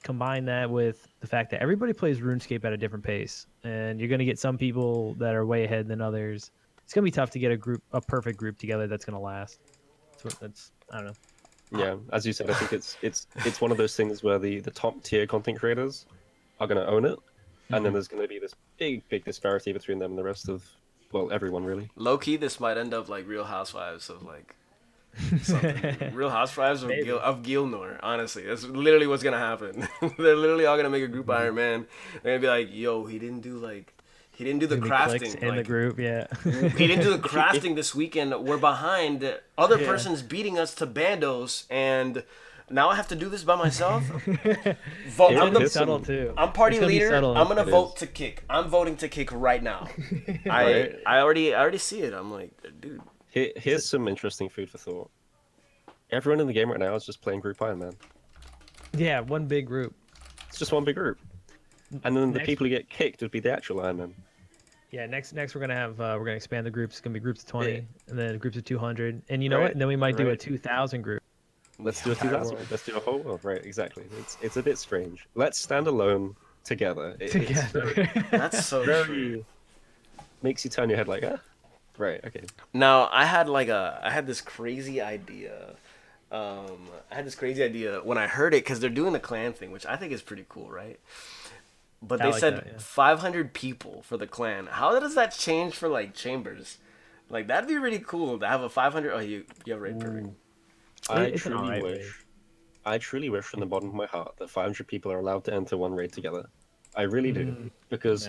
combine that with the fact that everybody plays RuneScape at a different pace, and you're going to get some people that are way ahead than others. It's going to be tough to get a perfect group together that's going to last. That's I don't know. Yeah, as you said, I think it's one of those things where the top tier content creators are going to own it, and then there's going to be this big disparity between them and the rest of, well, everyone really. Low key, this might end up like Real Housewives of like something. Real Housewives of Gilnor. Honestly, that's literally what's gonna happen. They're literally all gonna make a group Iron Man. They're gonna be like, "Yo, he didn't do the crafting in the group, yeah. He didn't do the crafting this weekend. We're behind. Other person's beating us to bandos, and now I have to do this by myself." I'm party leader. I'm gonna vote to kick. I'm voting to kick right now. I already see it. I'm like, dude. Here's some interesting food for thought. Everyone in the game right now is just playing Group Iron Man. Yeah, one big group. It's just one big group. And then the people who get kicked would be the actual Iron Man. Yeah, next we're gonna have we're gonna expand the groups. It's gonna be groups of 20, and then groups of 200, and you know what? And then we might do a 2,000 group. Let's do a 2,000. Let's do a whole world. Right, exactly. It's a bit strange. Let's stand alone together. That's so true. Makes you turn your head like, ah. Right. Okay. Now I had this crazy idea. When I heard it, because they're doing the clan thing, which I think is pretty cool, right? But they said 500 people for the clan. How does that change for like chambers? Like that'd be really cool to have a 500. Oh, you have raid perfect. I truly wish from the bottom of my heart that 500 people are allowed to enter one raid together. I really do, because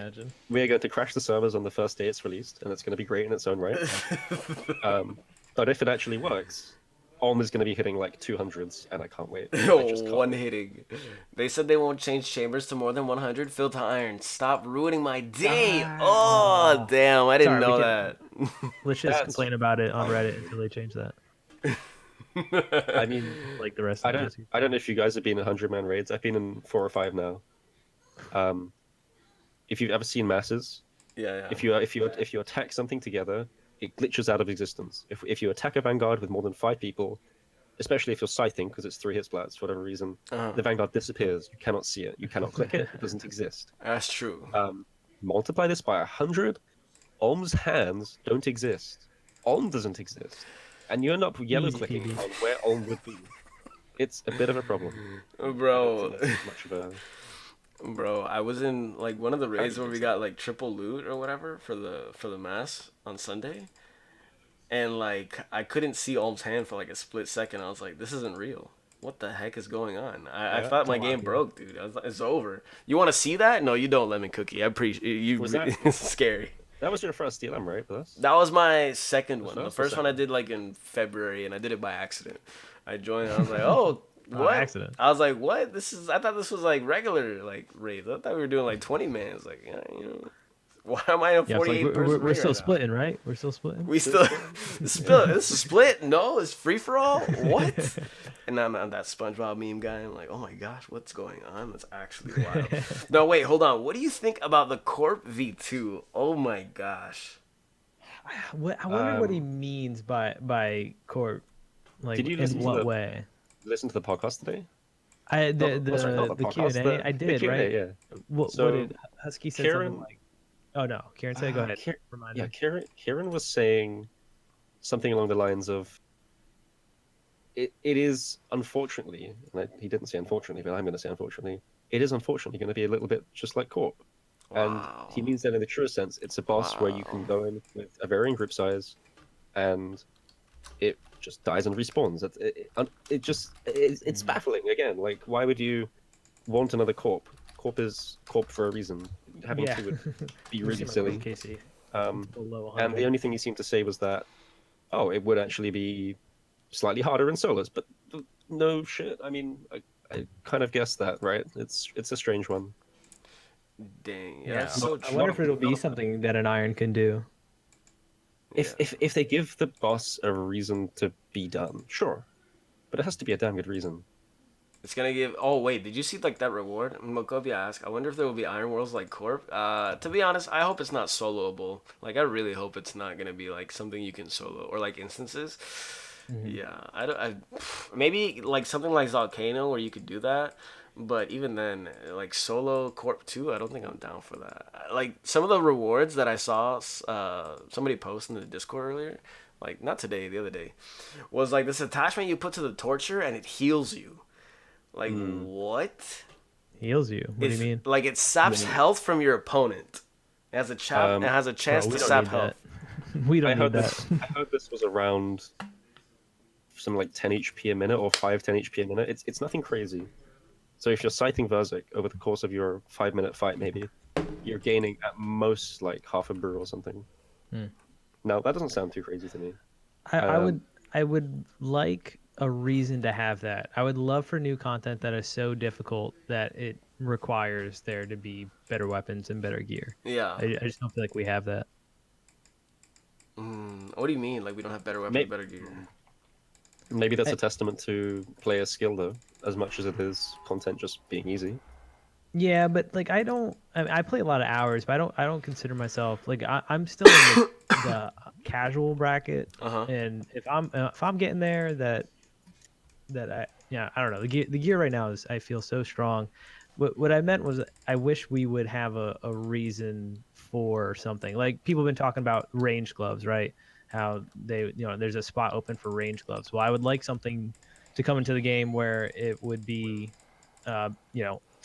we're going to crash the servers on the first day it's released, and it's going to be great in its own right. But if it actually works, Olm is going to be hitting like 200s, and I can't wait. One hitting. They said they won't change chambers to more than 100. Fill to iron. Stop ruining my day. Oh, damn. I didn't know that. Let's just complain about it on Reddit until they change that. I mean, like the rest I don't know if you guys have been in 100-man raids. I've been in 4 or 5 now. If you've ever seen masses, if you attack something together, it glitches out of existence. If you attack a vanguard with more than 5 people, especially if you're scything because it's 3 hit splats for whatever reason, the vanguard disappears. You cannot see it. You cannot click it. It doesn't exist. That's true. Multiply this by 100. Olm's hands don't exist. Olm doesn't exist, and you end up yellow clicking on where Olm would be. It's a bit of a problem, bro. Much of a... Bro, I was in like one of the raids where we got like triple loot or whatever for the mass on Sunday, and like I couldn't see Olm's hand for like a split second. I was like, this isn't real. What the heck is going on? I thought my game broke, dude. I was like, it's over. You want to see that? No, you don't, Lemon Cookie. I appreciate you. It's scary. That was your first DLM, right? That was my second one. The first one I did like in February, and I did it by accident. I joined. And I was like, oh. What? Accident. I was like, what? I thought this was like regular like raids. I thought we were doing like 20 man. It's like, why am I in 48 person? We're still splitting, right? We're still splitting. We still split. This is split. No, it's free for all. What? And I'm that SpongeBob meme guy. I'm like, oh my gosh, what's going on? That's actually wild. No, wait, hold on. What do you think about the Corp V2? Oh my gosh. I wonder what he means by Corp. Like, did you in what way? Listen to the podcast today? The Q&A. I did, right? Yeah. What did Husky say? Something like? Oh no, Kieran said. Go ahead. Kieran was saying something along the lines of, "It is unfortunately," and he didn't say unfortunately, but I'm going to say unfortunately. It is unfortunately going to be a little bit just like Corp, and he means that in the truest sense. It's a boss where you can go in with a varying group size, and it just dies and respawns. It's baffling again. Like, why would you want another Corp? Corp is Corp for a reason. having Yeah. to would be You really seem like silly. KC. And Below 100. the only thing he seemed to say was that, oh, it would actually be slightly harder in solos, but no shit. I mean, I kind of guessed that, right? It's a strange one. Dang, Yeah, that's so I true. wonder if it'll be something that an iron can do. If they give the boss a reason to be done, sure, but it has to be a damn good reason. It's gonna give. Oh wait, did you see like that reward? Mokovia asked. I wonder if there will be Iron Worlds like Corp. To be honest, I hope it's not soloable. Like I really hope it's not gonna be like something you can solo or like instances. Yeah, I don't. Maybe like something like Volcano where you could do that. But even then, like solo Corp 2, I don't think I'm down for that. Like some of the rewards that I saw, somebody post in the Discord earlier, like not today, the other day, was like this attachment you put to the torture and it heals you. Like what? Heals you. What do you mean? Like it saps health from your opponent. It has a it has a chance Bro, to we don't sap need health. that. We don't I need heard that. this. I heard this was around some like 10 HP a minute or 10 HP a minute. It's nothing crazy. So if you're sighting Verzik over the course of your 5-minute fight, maybe you're gaining at most like half a brew or something. Now that doesn't sound too crazy to me. I would like a reason to have that. I would love for new content that is so difficult that it requires there to be better weapons and better gear. Yeah. I just don't feel like we have that. What do you mean? Like we don't have better weapons, May- better gear? Maybe that's a testament to player skill though, as much as it is content just being easy. Yeah, but like I play a lot of hours, but I don't consider myself like I'm still in the casual bracket. And if I'm getting there, that I don't know, the gear right now is, I feel so strong. What I meant was I wish we would have a reason for something. Like people have been talking about range gloves, right? How they, there's a spot open for range gloves. Well, I would like something to come into the game where it would be, to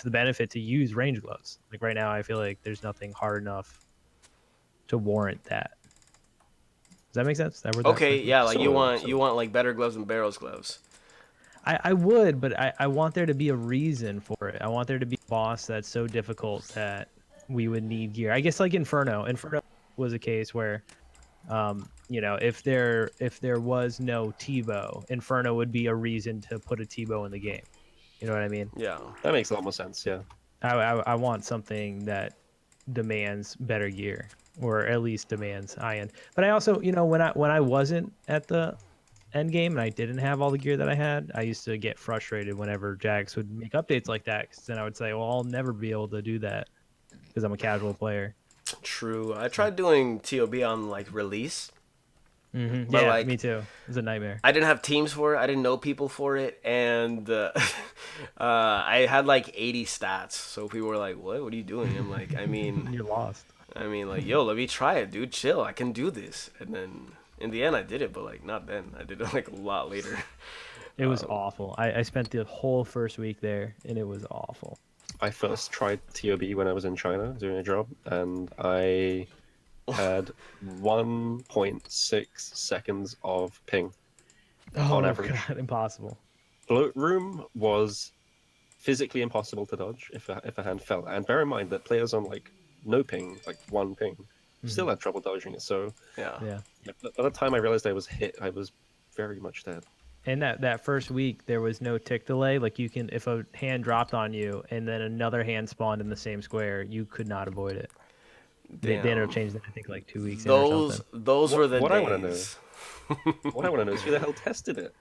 the benefit to use range gloves. Like right now, I feel like there's nothing hard enough to warrant that. Does that make sense? Okay, yeah, like you want So- like better gloves than Barrel's gloves. I would, but I want there to be a reason for it. I want there to be a boss that's so difficult that we would need gear. I guess like Inferno was a case where, if there was no T-bow, Inferno would be a reason to put a T-bow in the game. You know what I mean? Yeah. That makes a lot more sense, yeah. I want something that demands better gear, or at least demands high end. But I also, when I wasn't at the end game and I didn't have all the gear that I had, I used to get frustrated whenever Jax would make updates like that, because then I would say, well, I'll never be able to do that because I'm a casual player. True. I tried doing TOB on like release. But, Yeah, like, me too. It's a nightmare. I didn't have teams for it. I didn't know people for it, and I had like 80 stats. So people were like, "What? What are you doing?" I'm like, You're lost. like, yo, let me try it, dude. Chill. I can do this. And then in the end, I did it, but like not then. I did it like a lot later. It was awful. I spent the whole first week there, and it was awful. I first tried TOB when I was in China doing a job, and I had 1.6 seconds of ping. Oh, On average. God, impossible. Bloat room was physically impossible to dodge if a hand fell. And bear in mind that players on like no ping, like 1 ping, still had trouble dodging it. So Yeah. Yeah. by the time I realized I was hit, I was very much dead. And that first week, there was no tick delay. Like you can, if a hand dropped on you and then another hand spawned in the same square, you could not avoid it. They ended up changing that, I think, like 2 weeks in or something. Those were the what I wanna days. What I want to know is who the hell tested it?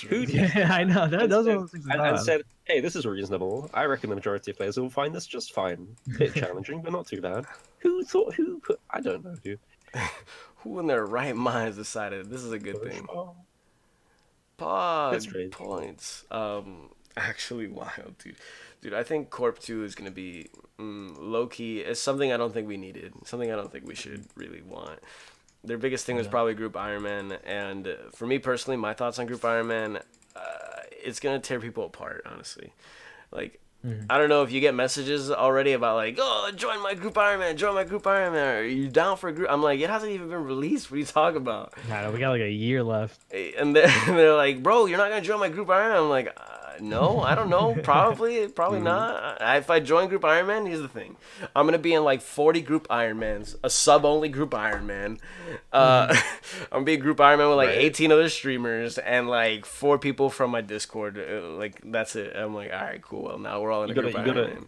Who did? Yeah, I know. Those are those things. And said, hey, this is reasonable. I reckon the majority of players will find this just fine. Bit challenging, but not too bad. Who put... I don't know, dude. Who in their right minds decided this is a good thing? That's Pod great. points. Actually wild, dude. Dude, I think Corp 2 is gonna be low key. It's something I don't think we needed. Something I don't think we should really want. Their biggest thing was probably Group Ironman, and for me personally, my thoughts on Group Ironman, it's gonna tear people apart, honestly. Like, I don't know if you get messages already about like, oh, join my Group Ironman, join my Group Ironman. Are you down for a group? I'm like, it hasn't even been released. What are you talking about? I know, we got like a year left. And they're like, bro, you're not gonna join my Group Ironman. I'm like, No, I don't know. Probably Mm-hmm. not. If I join Group Ironman, here's the thing: I'm gonna be in like 40 Group Ironmans, a sub-only Group Ironman. I'm gonna be a Group Ironman with like Right. 18 other streamers and like 4 people from my Discord. Like that's it. I'm like, all right, cool. Well, now we're all in You a gotta, Group you gotta, Ironman.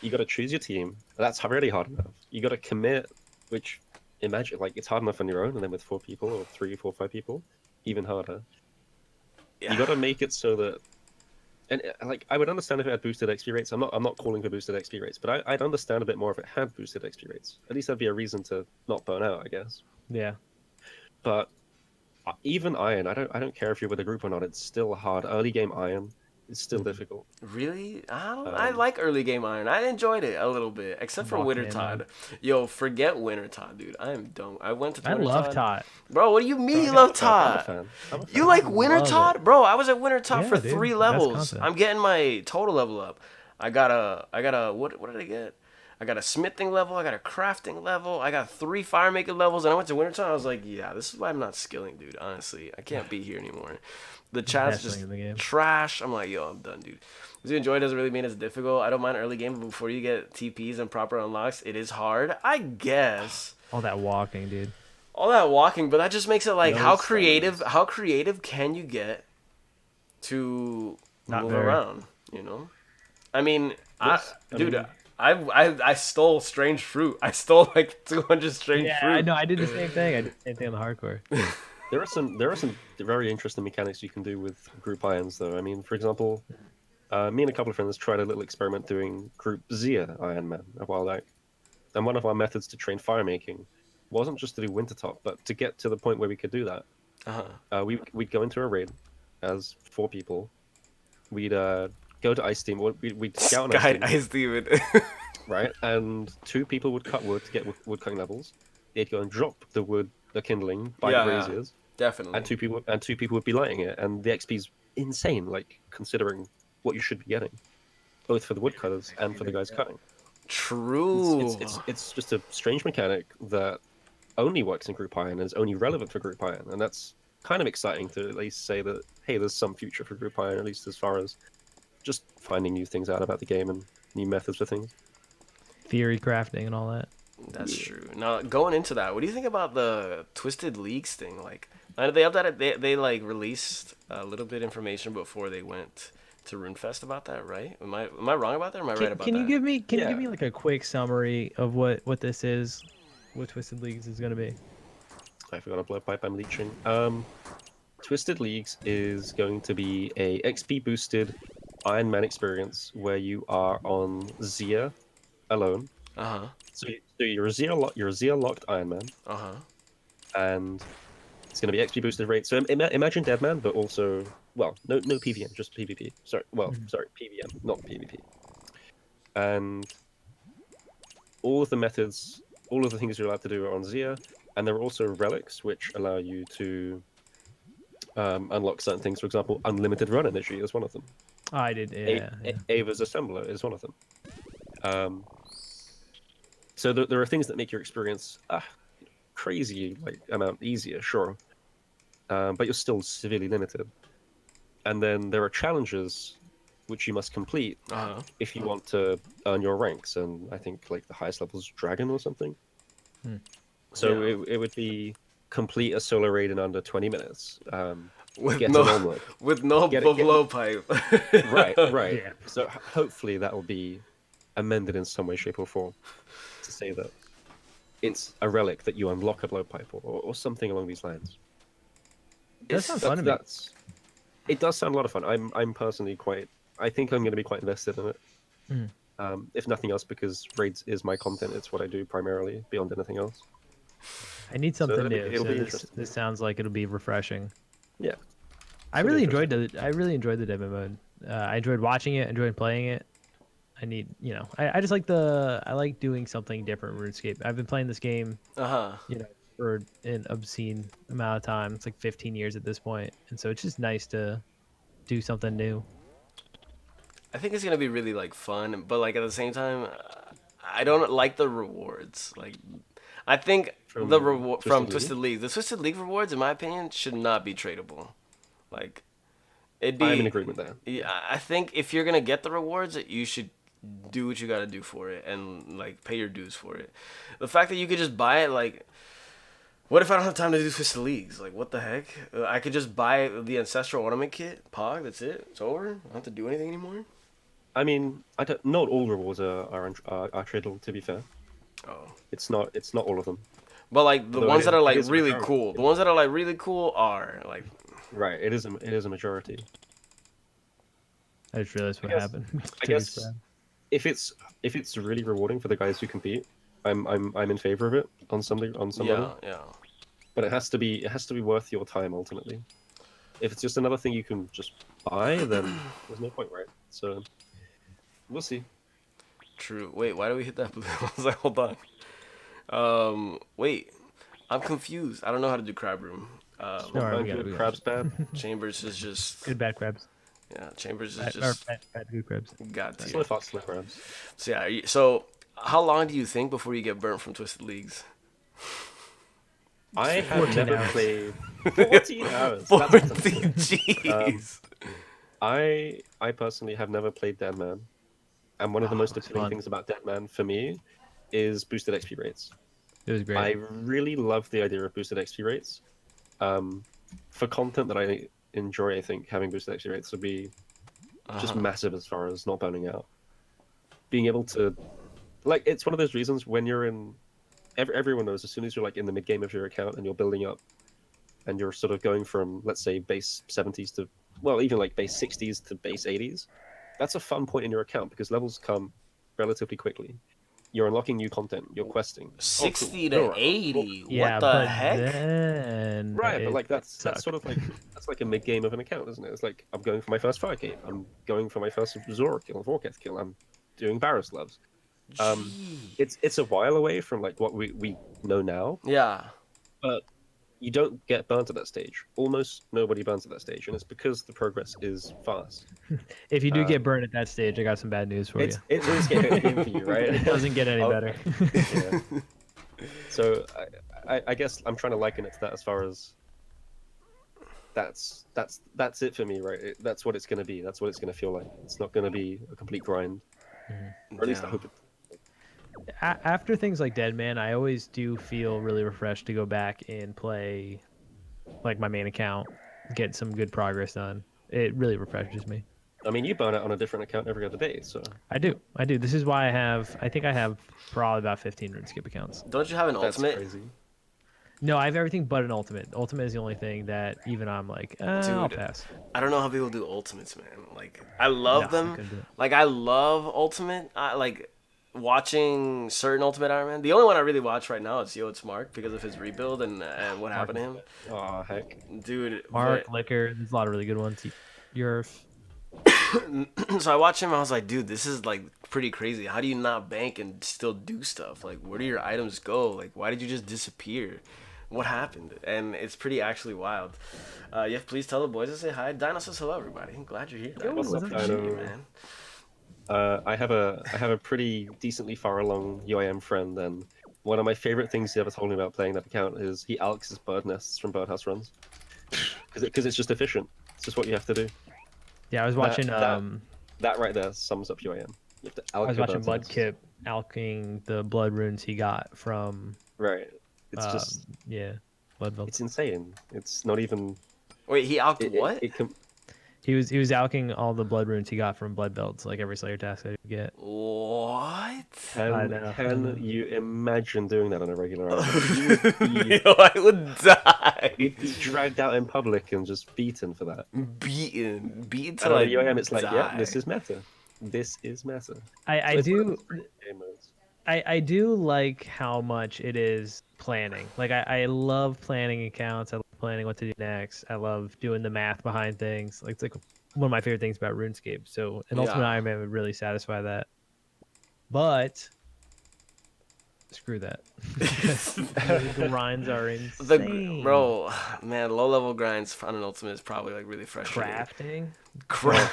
you gotta choose your team. That's really hard enough. You gotta commit, which imagine like it's hard enough on your own, and then with 4 people or 3, 4, 5 people, even harder. Yeah. You gotta make it so that, and like I would understand if it had boosted XP rates. I'm not calling for boosted XP rates, but I'd understand a bit more if it had boosted XP rates. At least that'd be a reason to not burn out, I guess. Yeah. But even Iron, I don't care if you're with a group or not. It's still hard. Early game Iron is still difficult. Really? I Um, like early game Iron. I enjoyed it a little bit, except for Walking Winter in, Todd. Yo, forget Winter Todd, dude. I am dumb. I went to I Winter love Todd. Tot. Bro, what do you mean you I'm love a fan, I'm a Todd? fan. I'm a You fan. like I Winter love Todd? it. Bro, I was at Winter Todd Yeah, for dude. 3 Best levels. content. I'm getting my total level up. I got a what did I get? I got a smithing level, I got a crafting level, I got 3 fire making levels, and I went to Winter Todd. I was like, yeah, this is why I'm not skilling, dude. Honestly, I can't be here anymore. The chat's Best just thing in the game. trash. I'm like, yo, I'm done, dude. Because you enjoy doesn't really mean it's difficult. I don't mind early game, but before you get TPs and proper unlocks, it is hard. I guess. All that walking, dude. All that walking, but that just makes it like No how standards. creative can you get to Not move very. around, you know? I mean, Yes, I dude, mean- I stole strange fruit. I stole like 200 strange Yeah, fruit. I know. I did the same thing. I did the same thing on the hardcore. There are some very interesting mechanics you can do with group irons, though. I mean, for example, me and a couple of friends tried a little experiment doing group Zia Ironman a while back, and one of our methods to train fire making wasn't just to do Wintertop, but to get to the point where we could do that. We'd go into a raid as 4 people. We'd go to Ice Team. We'd scout an Guy Ice Team, Ice Demon. right? And 2 people would cut wood to get wood cutting levels. They'd go and drop the wood, the kindling by Yeah, the yeah. braziers. Definitely. And 2 people would be lighting it, and the XP's insane, like considering what you should be getting, both for the woodcutters and for the guys cutting. True. It's just a strange mechanic that only works in group iron and is only relevant for group iron, and that's kind of exciting to at least say that hey, there's some future for group iron, at least as far as just finding new things out about the game and new methods for things. Theory crafting and all that. That's true. Now going into that, what do you think about the Twisted Leagues thing? Like, they updated, they like released a little bit information before they went to RuneFest about that, right? Am I wrong about that? Or am I right about Can that? you give me you Yeah. give me like a quick summary of what this is, what Twisted Leagues is gonna be? I forgot a blowpipe I'm leeching. Twisted Leagues is going to be a XP boosted Iron Man experience where you are on Zia alone. Uh-huh. So you're a Zia locked Iron Man, Uh-huh. and it's going to be XP boosted rate. So imagine Deadman, but also no PVM, just PvP. Sorry, PVM, not PvP. And all of the methods, all of the things you're allowed to do are on Zia, and there are also relics which allow you to unlock certain things. For example, unlimited run energy is one of them. I did, yeah. Ava's Assembler is one of them. So there are things that make your experience crazy amount easier, sure, but you're still severely limited. And then there are challenges which you must complete Uh-huh. if you want to earn your ranks. And I think like the highest level is Dragon or something. So Yeah. it would be complete a solo raid in under 20 minutes. With Get no an omelet. with no Get it- blowpipe. Right. Yeah. So hopefully that will be amended in some way, shape, or form to say that it's a relic that you unlock a blowpipe or something along these lines. That sounds fun to me. It does sound a lot of fun. I'm personally I think I'm going to be quite invested in it. If nothing else, because raids is my content. It's what I do primarily, beyond anything else. I need something it'll be- new. it'll So be this interesting. sounds like it'll be refreshing. Yeah. I really enjoyed the demo mode. I enjoyed watching it, enjoyed playing it. I need, I just like I like doing something different in RuneScape. I've been playing this game, Uh-huh. for an obscene amount of time. It's like 15 years at this point, and so it's just nice to do something new. I think it's gonna be really like fun, but like at the same time, I don't like the rewards. Like, I think From the reward from Twisted League? Twisted League, the Twisted League rewards, in my opinion, should not be tradable. Like, It'd be, I'm in agreement there. Yeah, I think if you're gonna get the rewards, you should do what you gotta do for it and like pay your dues for it. The fact that you could just buy it, like, what if I don't have time to do Twisted Leagues? Like, what the heck? I could just buy the Ancestral Ornament Kit, Pog. That's it. It's over. I don't have to do anything anymore. I mean, not all rewards are tradable. To be fair, it's not all of them. But like the Although ones that are like it is a really majority. cool, the ones that are like really cool are like. Right, it is a majority. I just realized what guess- happened. I guess if it's really rewarding for the guys who compete, I'm in favor of it on some level. Yeah. But it has to be worth your time ultimately. If it's just another thing you can just buy, then there's no point, right? So we'll see. True. Wait, why do we hit that blue? I was like, hold on. Wait, I'm confused. I don't know how to do Crab Room. Alright, we got it. Crab's bad. Chambers is just. Good bad crabs. Yeah, Chambers is Or just. bad good crabs. Got It's to. only fast slip crabs. So yeah. So how long do you think before you get burnt from Twisted Leagues? I have 14 never hours. played 14 hours. That's 14. Jeez. I personally have never played Dead Man, and one of the most it's appealing fun. things about Dead Man for me is boosted XP rates. It was great. I really love the idea of boosted XP rates. For content that I enjoy, I think having boosted XP rates would be just massive as far as not burning out. Being able to, like, it's one of those reasons when you're in. Everyone knows as soon as you're like in the mid game of your account and you're building up, and you're sort of going from, let's say, base 70s to, well, even like base 60s to base 80s. That's a fun point in your account because levels come relatively quickly. You're unlocking new content. You're questing. 60 cool. to 80. yeah, What the but heck? then Right, but it like that's sucked. sort of like that's like a mid game of an account, isn't it? It's like I'm going for my first fire cape. I'm going for my first Zora kill, Vorketh kill. I'm doing Barrows loves. It's a while away from like what we know now, Yeah. but you don't get burnt at that stage. Almost nobody burns at that stage, and it's because the progress is fast. If you do get burned at that stage, I got some bad news for you. It is getting for you, right? It doesn't get any better. Yeah. So I guess I'm trying to liken it to that as far as that's it for me, right? That's what it's going to be. That's what it's going to feel like. It's not going to be a complete grind, or at least I Yeah. hope it. After things like Dead Man, I always do feel really refreshed to go back and play like my main account, get some good progress done. It really refreshes me. I mean, you burn it on a different account every other day, so I do. This is why I think I have probably about 15 RuneScape accounts. Don't you have an that's ultimate? crazy. No, I have everything but an ultimate. Ultimate is the only thing that even I'm like, I'll Dude, pass. I don't know how people do ultimates, man. Like, I love No, I them. couldn't do it. Like, I love ultimate. I like watching certain ultimate Iron Man. The only one I really watch right now is Yo, it's Mark because of his rebuild and what happened to him. Oh heck! Dude, Mark, Liquor, there's a lot of really good ones. so I watched him. I was like, dude, this is like pretty crazy. How do you not bank and still do stuff? Like, where do your items go? Like, why did you just disappear? What happened? And it's pretty actually wild. Yeah, please tell the boys to say hi. Dino says hello, everybody. I'm glad you're here. Dino. What's up, Appreciate Dino? you, man. I have a pretty decently far along UIM friend, and one of my favorite things he ever told me about playing that account is he alks his bird nests from birdhouse runs because it's just efficient. It's just what you have to do. Yeah, I was watching. That right there sums up UIM. You have to alk I was your watching bird's nests. Mudkip alking the blood runes he got from. Right. It's just Blood Velvet. it's insane. It's not even. Wait, he alked It, what? He was alking all the blood runes he got from blood belts, like every Slayer task that he would get. What? I know. Can you imagine doing that on a regular hour? Yo, I would die. You'd be dragged out in public and just beaten for that. Beaten And till on I UIM, it's like, yeah, die. this is meta. This is meta. I It's one of do. those great game modes. I do like how much it is planning. Like I love planning accounts. I love planning what to do next. I love doing the math behind things. Like it's like one of my favorite things about RuneScape. So an Ultimate Yeah. Iron Man would really satisfy that. But screw that. The grinds are insane. Bro, man, low level grinds on an ultimate is probably like really frustrating. Crafting.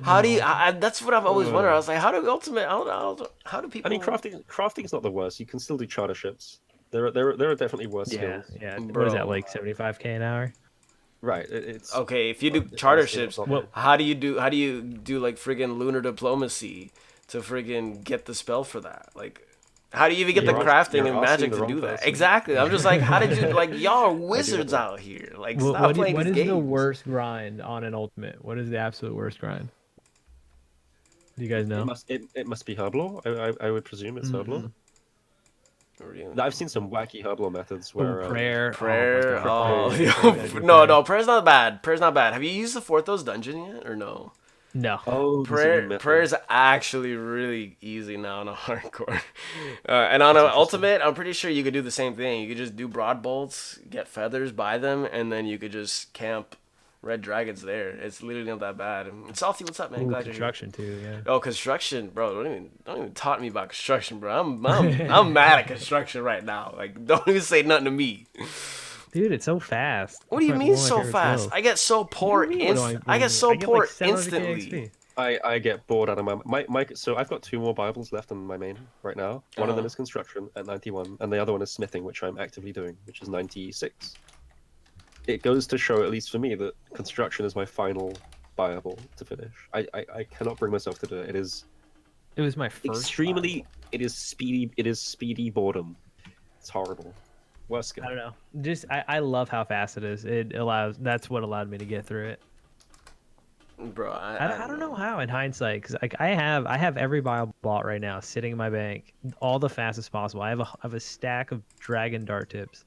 How do you? That's what I've always wondered. I was like, how do ultimate? How do people? I mean, crafting is not the worst. You can still do charter ships. There are definitely worse Yeah, skills. yeah. What Bro. is that, like 75k an hour? Right. It's Okay, if you do it's charter honestly ships, not Well- bad. how do you do like friggin' lunar diplomacy to friggin' get the spell for that? Like, how do you even get the You're crafting you're and asking magic the to wrong do that? person. Exactly. I'm just like, how did you like y'all are that wizards one. out here? Like, What, stop what, playing what these is games. the worst grind on an ultimate? What is the absolute worst grind? Do you guys know? It must be Herblore. I would presume it's Herblore. Really? I've seen some wacky Herblore methods Ooh, where prayer. Prayer. Oh, Oh, my yeah. God. Prayer. no, prayer's not bad. Prayer's not bad. Have you used the Forthos dungeon yet, or no? No. oh, there's a new method. Prayer's actually really easy now on a hardcore, and on an That's interesting. ultimate, I'm pretty sure you could do the same thing. You could just do broad bolts, get feathers, buy them, and then you could just camp red dragons there. It's literally not that bad. And Salty, what's up, man? Ooh, Glad you're here. construction too. Yeah. Oh, construction, bro! Don't even talk to me about construction, bro. I'm mad at construction right now. Like, don't even say nothing to me. Dude, it's so fast. What do you It's mean one of my so favorite fast? skills. I get so poor. What do you mean, what do I get so I get poor like 700k instantly. XP. I get bored out of my so I've got 2 more Bibles left on my main right now. One of them Uh-huh. is construction at 91, and the other one is smithing, which I'm actively doing, which is 96. It goes to show, at least for me, that construction is my final Bible to finish. I cannot bring myself to do it. It is It was my first. extremely. It is speedy. It is speedy boredom. It's horrible. Worst skill. I don't know. Just I love how fast it is. It allows. That's what allowed me to get through it. Bro, I don't know how in hindsight, because like I have every Bible bought right now sitting in my bank, all the fastest possible. I have a stack of dragon dart tips,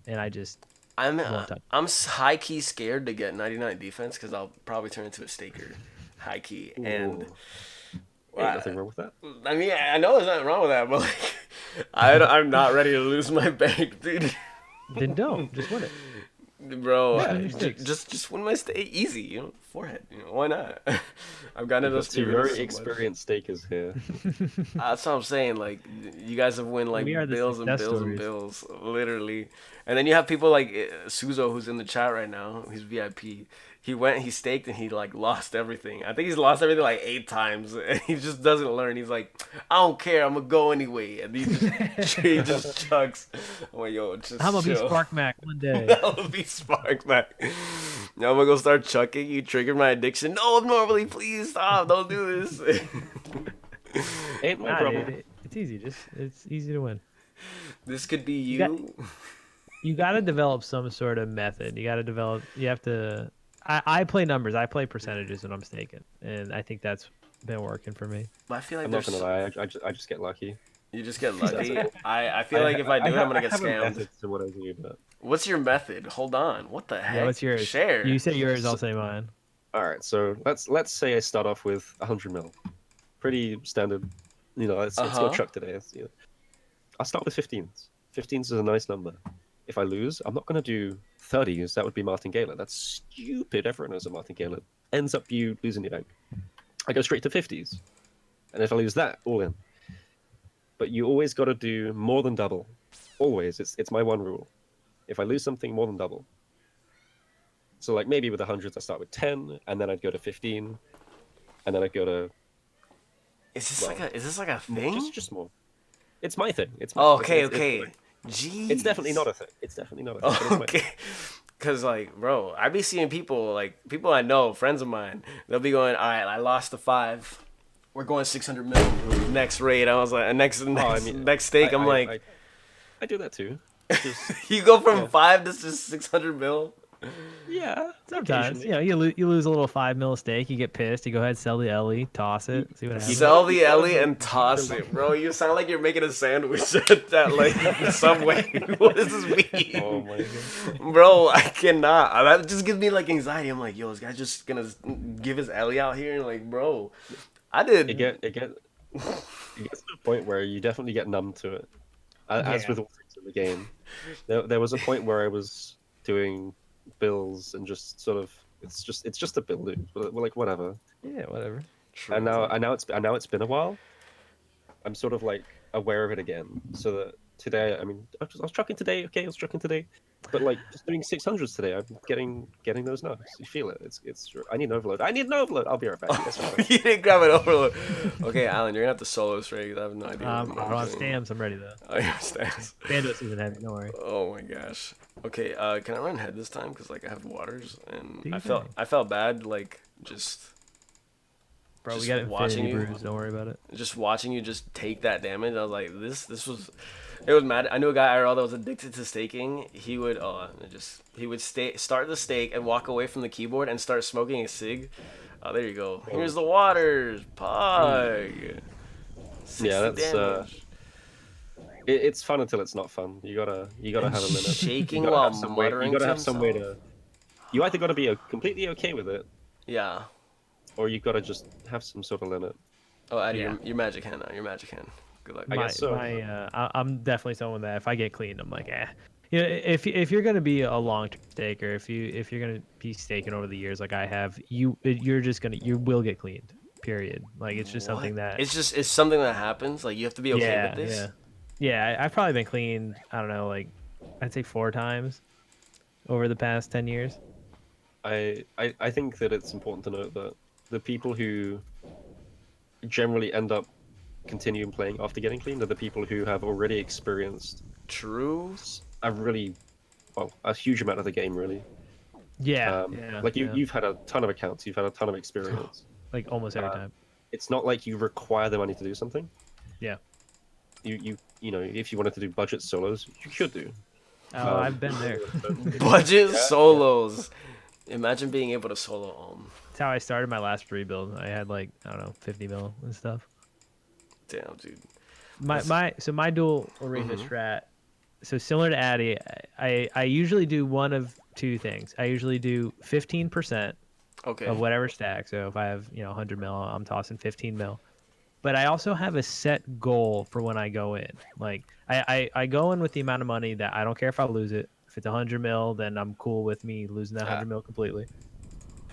and I just I'm One time. high key scared to get 99 defense because I'll probably turn into a staker, high key. And Ain't nothing wrong with that. I mean, I know there's nothing wrong with that, but like, I'm not ready to lose my bank, dude. then don't just win it. Bro, Yeah, your stakes. just win my stake easy, forehead. Why not? I've gotten We've enough got 2 to very so much. experienced stakers here. That's what I'm saying. Like, you guys have won like We are the bills and success bills and stories. bills, literally. And then you have people like Suzo, who's in the chat right now. He's VIP. He staked, and he like lost everything. I think he's lost everything like 8 times, and he just doesn't learn. He's like, I don't care. I'm gonna go anyway, and he just chucks. I'm like, yo, just I'm gonna be chill. Spark Mac one day. I'm gonna be Spark Mac. Now I'm gonna go start chucking. You triggered my addiction. No, abnormally, please stop. Don't do this. Ain't my Nah, problem. dude, it's easy. It's easy to win. This could be you. got- You got to develop some sort of method. You have to. I play numbers. I play percentages when I'm staking, and I think that's been working for me. I feel like I'm not there's. gonna lie. I just get lucky. You just get lucky. I feel like if I do it, I'm gonna get have a scammed. method to what I do, but What's your method? Hold on. What the heck? Yeah, what's yours? Share. You say yours. I'll say mine. all right. So let's say I start off with 100 mil, pretty standard. It's Uh-huh. got Chuck today. I'll start with 15s. 15s is a nice number. If I lose, I'm not gonna do 30s. That would be martingale. That's stupid. Everyone knows a martingale ends up you losing your bank. I go straight to 50s, and if I lose that, all in. But you always got to do more than double. Always. It's my one rule. If I lose something, more than double. So like maybe with the hundreds, I start with 10, and then I'd go to 15, and then I'd go to Is this well, like a thing? just more. It's my thing. It's my Oh, thing. okay. It's Jeez. it's definitely not a thing. It's definitely not a thing. but it's my Okay. Cause like, bro, I be seeing people I know, friends of mine. They'll be going, all right, I lost the 5. We're going 600 mil next raid. I was like, next stake. I'm like, I do that too. Just, you go from 5 to just 600 mil. yeah, Sometimes, occasionally. you lose a little 5 mil stake. You get pissed. You go ahead, sell the LE, toss it, see what happens. Sell the Ellie and toss it, bro. You sound like you're making a sandwich at that like Subway. What does this mean? Oh my god. Bro, I cannot. That just gives me like anxiety. I'm like, yo, this guy's just gonna give his Ellie out here, and like, bro, I did. It gets to the point where you definitely get numb to it, as Yeah. with all things in the game. There was a point where I was doing bills and just sort of it's just a bill, dude. But we're like whatever. Yeah, whatever. True. And now it's been a while. I'm sort of like aware of it again, so that today. I mean, I was trucking today. Okay, I was trucking today, but like just doing 600s today, I'm getting those nuts. You feel it. It's. I need an overload. I need an overload. I'll be right back. Yes, You didn't grab an overload. Okay, Alan, you're gonna have to solo straight. I have no idea. I don't have stamps. I'm ready though. Oh, you have stamps. Bandit season heavy. Don't worry. Oh my gosh. Okay, can I run head this time? Cause like I have waters and Do I you I felt bad like just. Bro, just we got watching infinity you. brews. Don't worry about it. Just watching you just take that damage, I was like, this was, it was mad. I knew a guy IRL that was addicted to staking. He would start the stake and walk away from the keyboard and start smoking a cig. Oh, there you go. Here's the waters, pug. Yeah, that's damage. It's fun until it's not fun. You gotta have a limit. Shaking You gotta while have some way- muttering You gotta to have some way himself. to. You either gotta be completely okay with it, Yeah. or you gotta just have some sort of limit. Oh, Addy, Yeah. your magic hand now. Your magic hand. Good luck. I guess so. I'm definitely someone that if I get cleaned, I'm like, eh. You know, if you're gonna be a long-term staker, if you're gonna be staking over the years like I have, you will get cleaned. Period. Like it's just something that It's something that happens. Like you have to be okay with this. Yeah. I've probably been cleaned. I don't know, like I'd say 4 times over the past 10 years. I think that it's important to note that the people who generally end up continuing playing after getting cleaned are the people who have already experienced True. a huge amount of the game, really. Yeah. Like you've had a ton of accounts, you've had a ton of experience. like almost every time. It's not like you require the money to do something. Yeah. You know, if you wanted to do budget solos, you could do. Oh, I've been there. Budget solos. Imagine being able to solo. That's how I started my last rebuild. I had like I don't know 50 mil and stuff. Damn, dude. My dual Orifa strat. So similar to Addy, I usually do one of 2 things. I usually do 15% Okay. of whatever stack. So if I have 100 mil, I'm tossing 15 mil. But I also have a set goal for when I go in. Like I go in with the amount of money that I don't care if I lose it. If it's 100 mil, then I'm cool with me losing that 100 mil completely.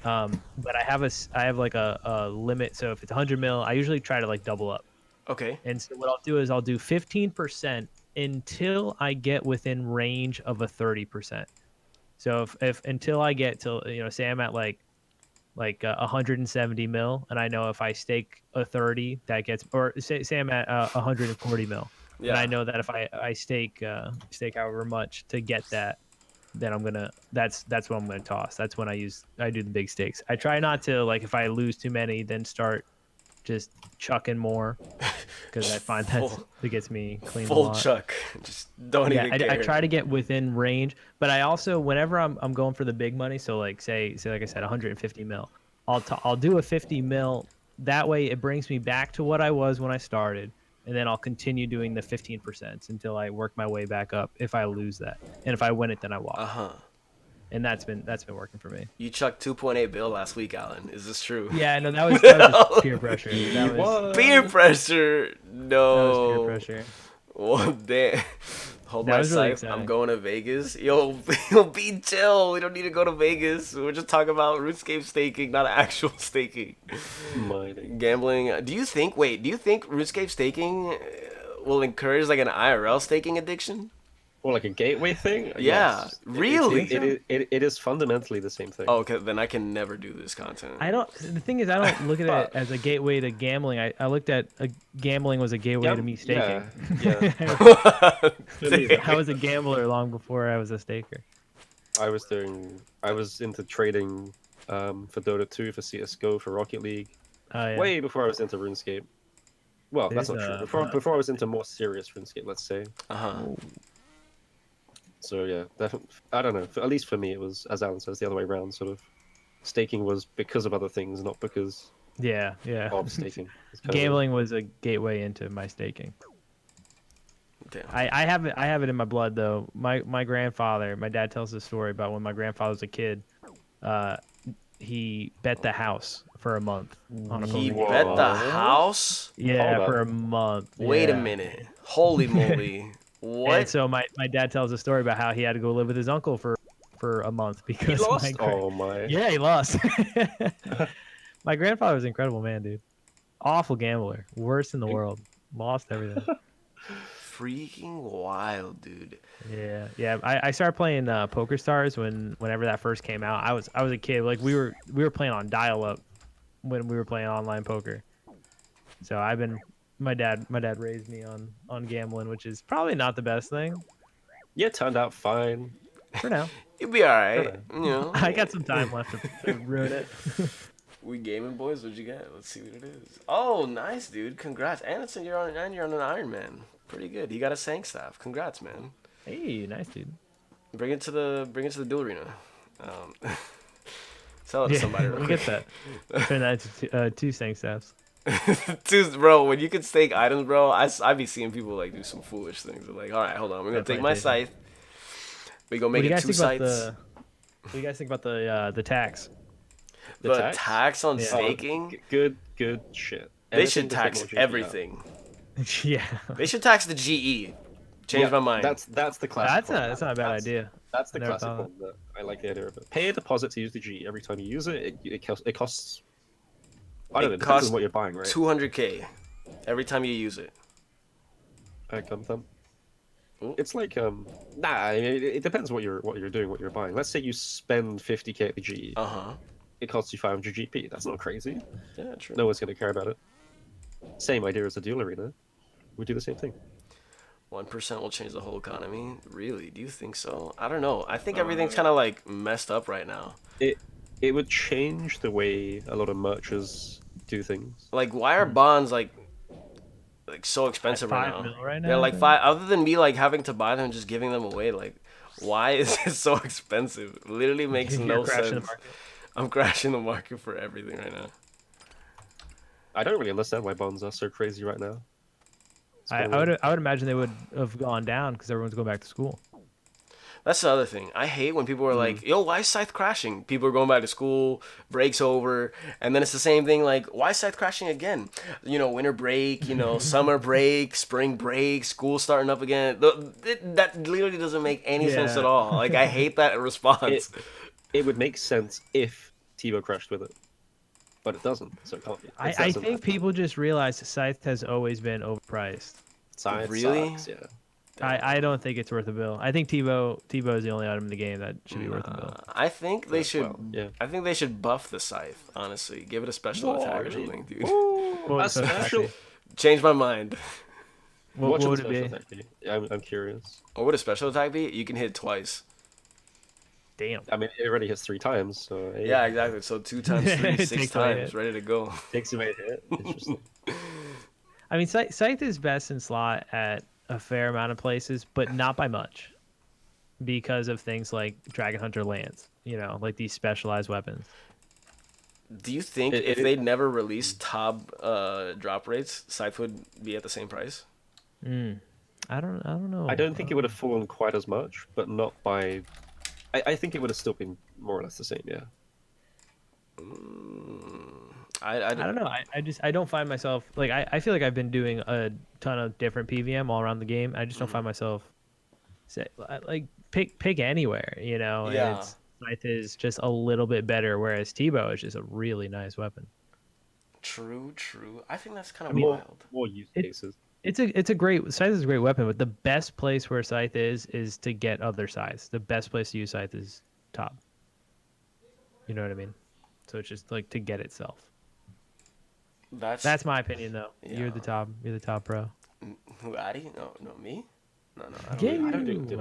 But I have like a limit. So if it's 100 mil, I usually try to like double up. Okay. And so what I'll do is I'll do 15% until I get within range of a 30%. So if until I get to say I'm at like 170 mil, and I know if I stake a 30, that gets, or say I'm at 140 mil, Yeah. and I know that if I stake however much to get that, then that's what I'm gonna toss. That's when I do the big stakes. I try not to, like, if I lose too many, then start just chucking more, because I find that gets me clean. Full chuck. Just don't even care. I try to get within range, but I also, whenever I'm going for the big money, so like say like I said, 150 mil, I'll do a 50 mil. That way it brings me back to what I was when I started, and then I'll continue doing the 15% until I work my way back up. If I lose that, and if I win it, then I walk. And that's been working for me. You chucked 2.8 bill last week, Alan. Is this true? Yeah, no, that was just peer pressure. That was peer pressure. No. That was peer pressure. Well, damn. Hold That my was really sight. exciting. I'm going to Vegas. Yo, be chill. We don't need to go to Vegas. We're just talking about RuneScape staking, not actual staking. Gambling. Do you think RuneScape staking will encourage like an IRL staking addiction? Or like a gateway thing? Yeah, Yes. really? It is fundamentally the same thing. Oh, okay, then I can never do this content. The thing is, I don't look at it as a gateway to gambling. I looked at gambling was a gateway to me staking. Yeah. I was a gambler long before I was a staker. I was into trading for Dota 2, for CSGO, for Rocket League. Oh, yeah. Way before I was into RuneScape. Well, that's not true. Before I was into more serious RuneScape, let's say. So yeah, I don't know. At least for me, it was, as Alan says, the other way around. Sort of, staking was because of other things, not because Yeah. of staking. Gambling was a gateway into my staking. Damn. I have it in my blood though. My grandfather, my dad tells the story about when my grandfather was a kid. He bet the house for a month on a He poker bet game. the house? Yeah, Hold for up. a month. Wait a Yeah. minute. Holy moly. What? And so my dad tells a story about how he had to go live with his uncle for a month because He lost. my yeah, he lost. My grandfather was an incredible man, dude. Awful gambler, worst in the world. Lost everything. freaking wild, dude. Yeah. I started playing Poker Stars whenever that first came out. I was a kid. Like we were playing on dial up when we were playing online poker. So my dad raised me on gambling, which is probably not the best thing Yeah, it turned out fine. for now. You'll be all right. You know, I got some time left to ruin it. we gaming boys. What'd you get? Let's see what it is. Oh, nice, dude. Congrats. And you're on an Ironman. Pretty good. You got a Sank staff. Congrats, man. Hey, nice dude. Bring it to the duel arena. Sell it to somebody. Real We quick. get that. Turn that into two Sank staffs. Dude, bro, when you can stake items, bro, I be seeing people like do some foolish things. They're like, all right, hold on, we're gonna take my scythe. We gonna make it 2 scythes. What do you guys think about the tax? The tax on staking? Good shit. They should Anything to tax take more GP out. everything. Yeah. They should tax the GE. Change my mind. That's the classic. That's not a bad idea. That's the Never classic thought. one that I like the idea of it. Pay a deposit to use the G every time you use it. It costs. I don't know. It depends costs on what you're buying, right? 200K every time you use it. Thumb. Ooh. It's like I mean, it depends what you're doing, what you're buying. Let's say you spend 50K at the G. It costs you 500 GP. That's not crazy. Yeah, true. No one's gonna care about it. Same idea as the duel arena. We do the same thing. 1% will change the whole economy. Really? Do you think so? I don't know. I think everything's kind of like messed up right now. It would change the way a lot of merchants do things. Like, why are bonds like so expensive Like right 5 now? mil right now, They're I like think. 5. Other than me like having to buy them and just giving them away, like, why is it so expensive? It literally makes You're no crashing the sense. market. I'm crashing the market for everything right now. I don't really understand why bonds are so crazy right now. I would imagine they would have gone down because everyone's going back to school. That's the other thing. I hate when people are like, yo, why is Scythe crashing? People are going back to school, break's over, and then it's the same thing like, why is Scythe crashing again? You know, winter break, you know, summer break, spring break, school starting up again. That literally doesn't make any sense Yeah. at all. Like, I hate that response. It would make sense if Tebow crashed with it, but it doesn't, so it can't be. I think people just realize Scythe has always been overpriced. Science Really? sucks, yeah. I don't think it's worth a bill. I think Tebow is the only item in the game that should be worth a bill. I think they should. well, yeah. I think they should buff the Scythe. Honestly, give it a special attack or something, dude. What That's would it special. be? Change my mind. What should would the it special be? attack be? I'm curious. What would a special attack be? You can hit twice. Damn. I mean, it already hits 3 times, so hey, Yeah, exactly. So 2 times 3, It 6 takes away times, hit. ready to go. takes away a hit. Interesting. I mean, Scythe is best in slot at a fair amount of places, but not by much, because of things like Dragon Hunter Lance. You know, like these specialized weapons. Do you think if they'd never released top drop rates, Scythe would be at the same price? I don't know. I don't think it would have fallen quite as much, but not by. I think it would have still been more or less the same, yeah. I don't know. I don't find myself like I feel like I've been doing a ton of different PVM all around the game. I just don't find myself like pick anywhere, you know. Yeah. And Scythe is just a little bit better, whereas Tebow is just a really nice weapon. True. I think that's kind of More, wild. more use cases. It's a great Scythe is a great weapon, but the best place where Scythe is to get other Scythes. The best place to use Scythe is top. You know what I mean? So it's just like to get itself. That's my opinion, though. Yeah. You're the top pro. Who, Addy? No, me? No. I don't Yeah, really- I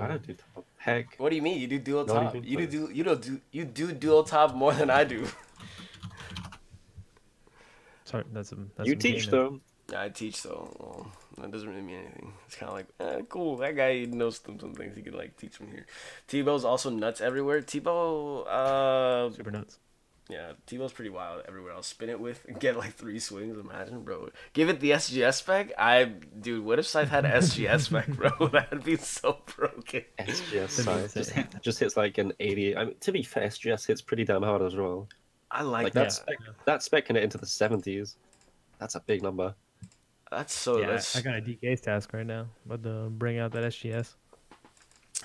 don't do top. Heck. What do you mean? You do dual Not top. even You do dual top more than I do. Sorry, that's You teach though. Yeah, I teach though. Well, that doesn't really mean anything. It's kind of like, cool. That guy knows some things. He could like teach them here. Tebow's also nuts everywhere. Tebow, Super nuts. yeah, Tebow's pretty wild everywhere. I'll spin it with and get like 3 swings. Imagine, bro. Give it the SGS spec. Dude, what if Scythe had an SGS spec, bro? That'd be so broken. SGS That'd be size just hits like an 80. I mean, to be fair, SGS hits pretty damn hard as well. I like Like that. that spec can hit into the 70s. That's a big number. That's so. Yeah, That's I got a DK's task right now. About to bring out that SGS.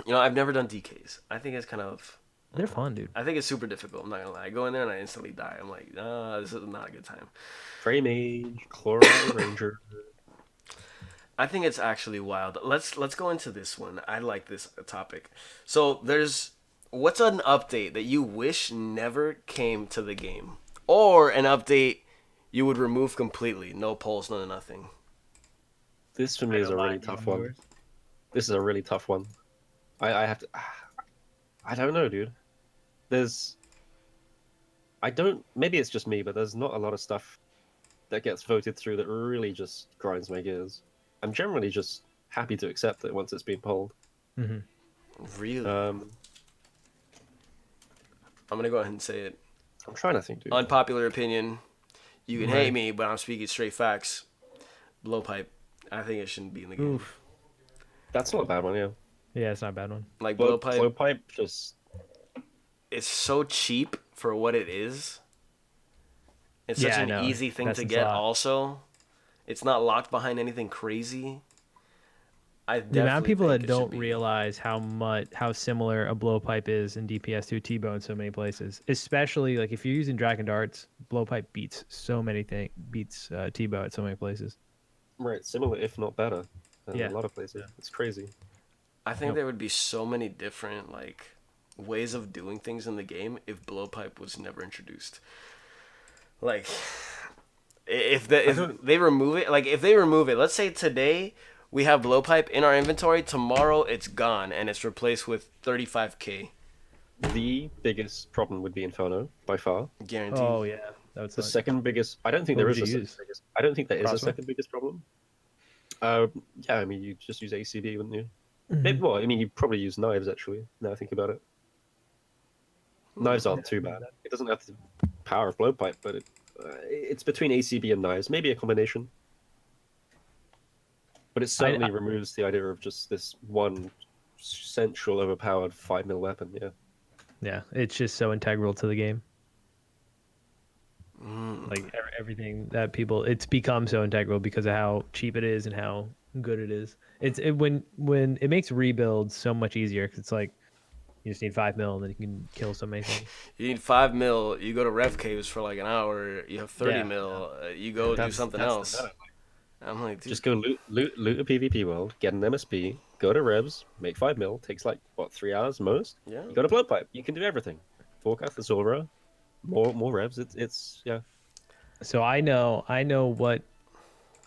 you know, I've never done DKs. I think it's kind of. They're fun, dude. I think it's super difficult. I'm not gonna lie. I go in there and I instantly die. I'm like, this is not a good time. Frey Mage, Chloro Ranger. I think it's actually wild. Let's go into this one. I like this topic. So what's an update that you wish never came to the game, or an update you would remove completely, no polls, no nothing. This for me is a really tough one. This is a really tough one. I have to. I don't know, dude. Maybe it's just me, but there's not a lot of stuff that gets voted through that really just grinds my gears. I'm generally just happy to accept it once it's been polled. Mm-hmm. Really? I'm gonna go ahead and say it. I'm trying to think, dude. Unpopular opinion. You can hate me, but I'm speaking straight facts. Blowpipe. I think it shouldn't be in the game. Oof. That's not a bad one, yeah. Yeah, it's not a bad one. Like blowpipe. Blowpipe just. It's so cheap for what it is. It's such an easy thing to get. Also, it's not locked behind anything crazy. The amount of people that don't realize how similar a blowpipe is in DPS to a T-bow in so many places, especially like if you're using Dragon Darts, blowpipe beats so many things, beats T-bow at so many places. Right, similar if not better. Yeah, a lot of places. Yeah. It's crazy. I think there would be so many different like ways of doing things in the game if blowpipe was never introduced. Like, if they remove it, let's say today we have blowpipe in our inventory, tomorrow it's gone and it's replaced with 35k. The biggest problem would be Inferno by far. Guaranteed. Oh yeah, that's the second biggest. I don't think there is a second biggest. I don't think there is a second biggest problem. Yeah, I mean you just use ACB, wouldn't you? Mm-hmm. Well, I mean you probably use knives actually. Now I think about it. Knives aren't too bad. It doesn't have the power of blowpipe, but it's between ACB and knives. Maybe a combination. But it certainly removes the idea of just this one central overpowered 5mm weapon, yeah. Yeah, it's just so integral to the game. Like everything that it's become so integral because of how cheap it is and how good it is. When it makes rebuilds so much easier because it's like you just need 5mm and then you can kill so many things. You need 5mm. You go to Rev Caves for like an hour. You have 30mm. You go do something else. I'm like, dude. Just go loot a PvP world, get an MSP, go to Revs, make 5mm. Takes like 3 hours most. Yeah. You got a blowpipe. You can do everything. Forecast the Zora, more Revs. It's yeah. So I know what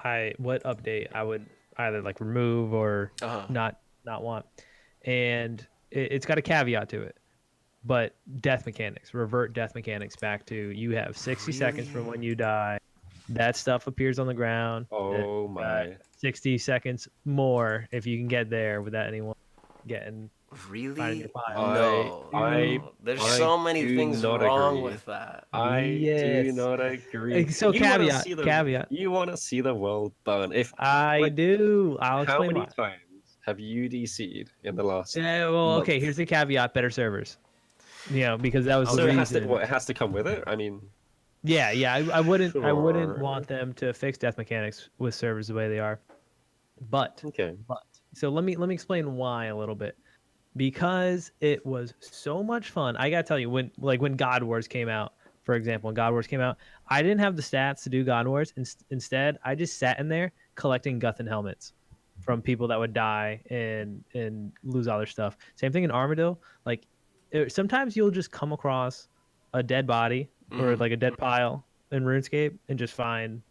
update I would either like remove or not want, and it's got a caveat to it. But revert death mechanics back to you have 60 seconds from when you die. That stuff appears on the ground. Oh my! 60 seconds more if you can get there without anyone getting. Really? No. There's so many things wrong with that. I do not agree. So caveat. You want to see the world burn? I do. I'll explain how many times have you DC'd in the last? Yeah. Well, month? Okay. Here's the caveat: better servers. Because that was so the it reason. It has to come with it. I mean. Yeah. I wouldn't want them to fix death mechanics with servers the way they are. But so let me explain why a little bit. Because it was so much fun. I gotta tell you, when God Wars came out, for example, I didn't have the stats to do God Wars. Instead, I just sat in there collecting Guthan helmets from people that would die and lose all their stuff. Same thing in Armadillo. Like sometimes you'll just come across a dead body or like a dead pile in RuneScape and just find.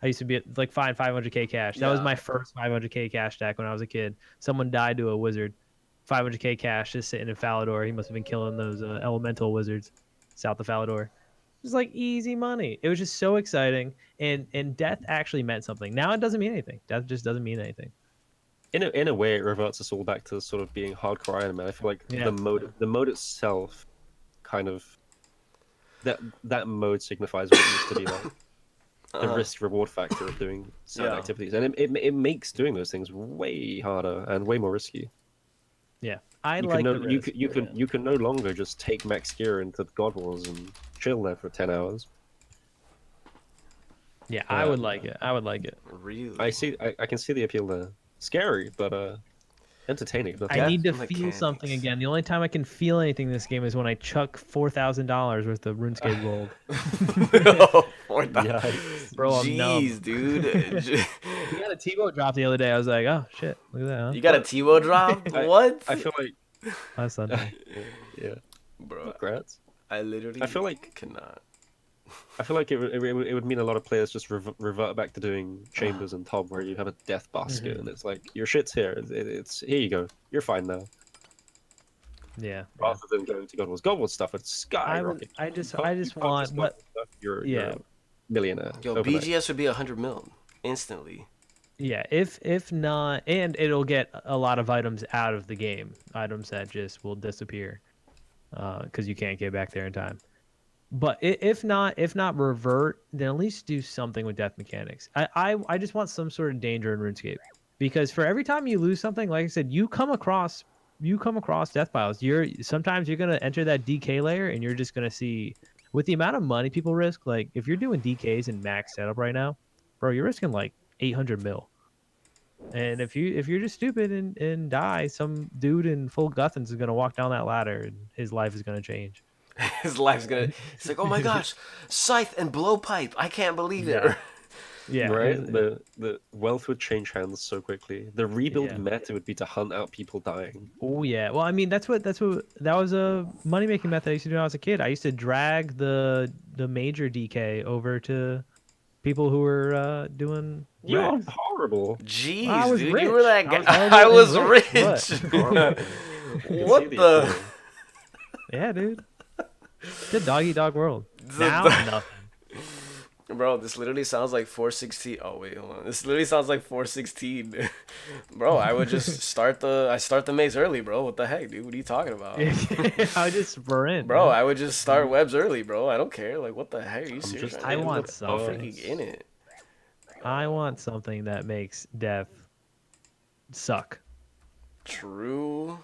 I used to be find 500k cash. That was my first 500k cash stack when I was a kid. Someone died to a wizard. 500k cash just sitting in Falador. He must have been killing those elemental wizards south of Falador. It was like easy money. It was just so exciting, and death actually meant something. Now it doesn't mean anything. Death just doesn't mean anything. In a way, it reverts us all back to sort of being hardcore Iron Man. I feel like the mode itself, kind of that mode signifies what it used to be like. The risk reward factor of doing certain activities, and it makes doing those things way harder and way more risky. Yeah, you can no longer just take max gear into the God Wars and chill there for 10 hours. Yeah, I would like it. Really? I can see the appeal there. Scary, but entertaining. I need to feel something again. The only time I can feel anything in this game is when I chuck $4,000 worth of RuneScape gold. $4,000. Bro, I'm numb. Jeez, dude. He got a Tebow drop the other day. I was like, oh shit, look at that. Huh? You got a Tebow drop? What? I feel like, Last Sunday. yeah, Bro, congrats. I literally I feel like cannot. I feel like it would mean a lot of players just revert back to doing chambers and Tob, where you have a death basket and it's like your shit's here. It's here you go. You're fine now. Yeah. Rather than going to God Wars stuff, it's skyrocket. I just You want purchase what. God Wars stuff, you're Yeah. a millionaire. Yo, overnight. BGS would be 100 mil instantly. Yeah, if not, and it'll get a lot of items out of the game. Items that just will disappear, because you can't get back there in time. But if not revert, then at least do something with death mechanics. I just want some sort of danger in RuneScape, because for every time you lose something, like I said, you come across death piles. Sometimes you're gonna enter that DK layer, and you're just gonna see, with the amount of money people risk, like if you're doing DKs in max setup right now, bro, you're risking like 800 mil. And if you're just stupid and die, some dude in full Guthans is gonna walk down that ladder, and his life is gonna change. His life's gonna. It's like, oh my gosh, scythe and blowpipe. I can't believe it. Yeah, Right? The wealth would change hands so quickly. The rebuild Yeah. meta would be to hunt out people dying. Oh yeah. Well, I mean, that was a money making method I used to do when I was a kid. I used to drag the major DK over to people who were doing. You're racks. horrible. Jeez, I was dude, rich. you were that guy. I was I horrible was and rich. rich. What the? Yeah, dude. It's a dog eat dog world. The- Now the- nothing. Bro, this literally sounds like 416. Oh wait, hold on. This literally sounds like 416. Bro, I would just start the maze early, bro. What the heck, dude? What are you talking about? I just sprint, Bro, man. I would just start webs early, bro. I don't care. Like, what the heck? Are you serious? just- right I now? want I'm something. freaking in it. I want something that makes death suck. True.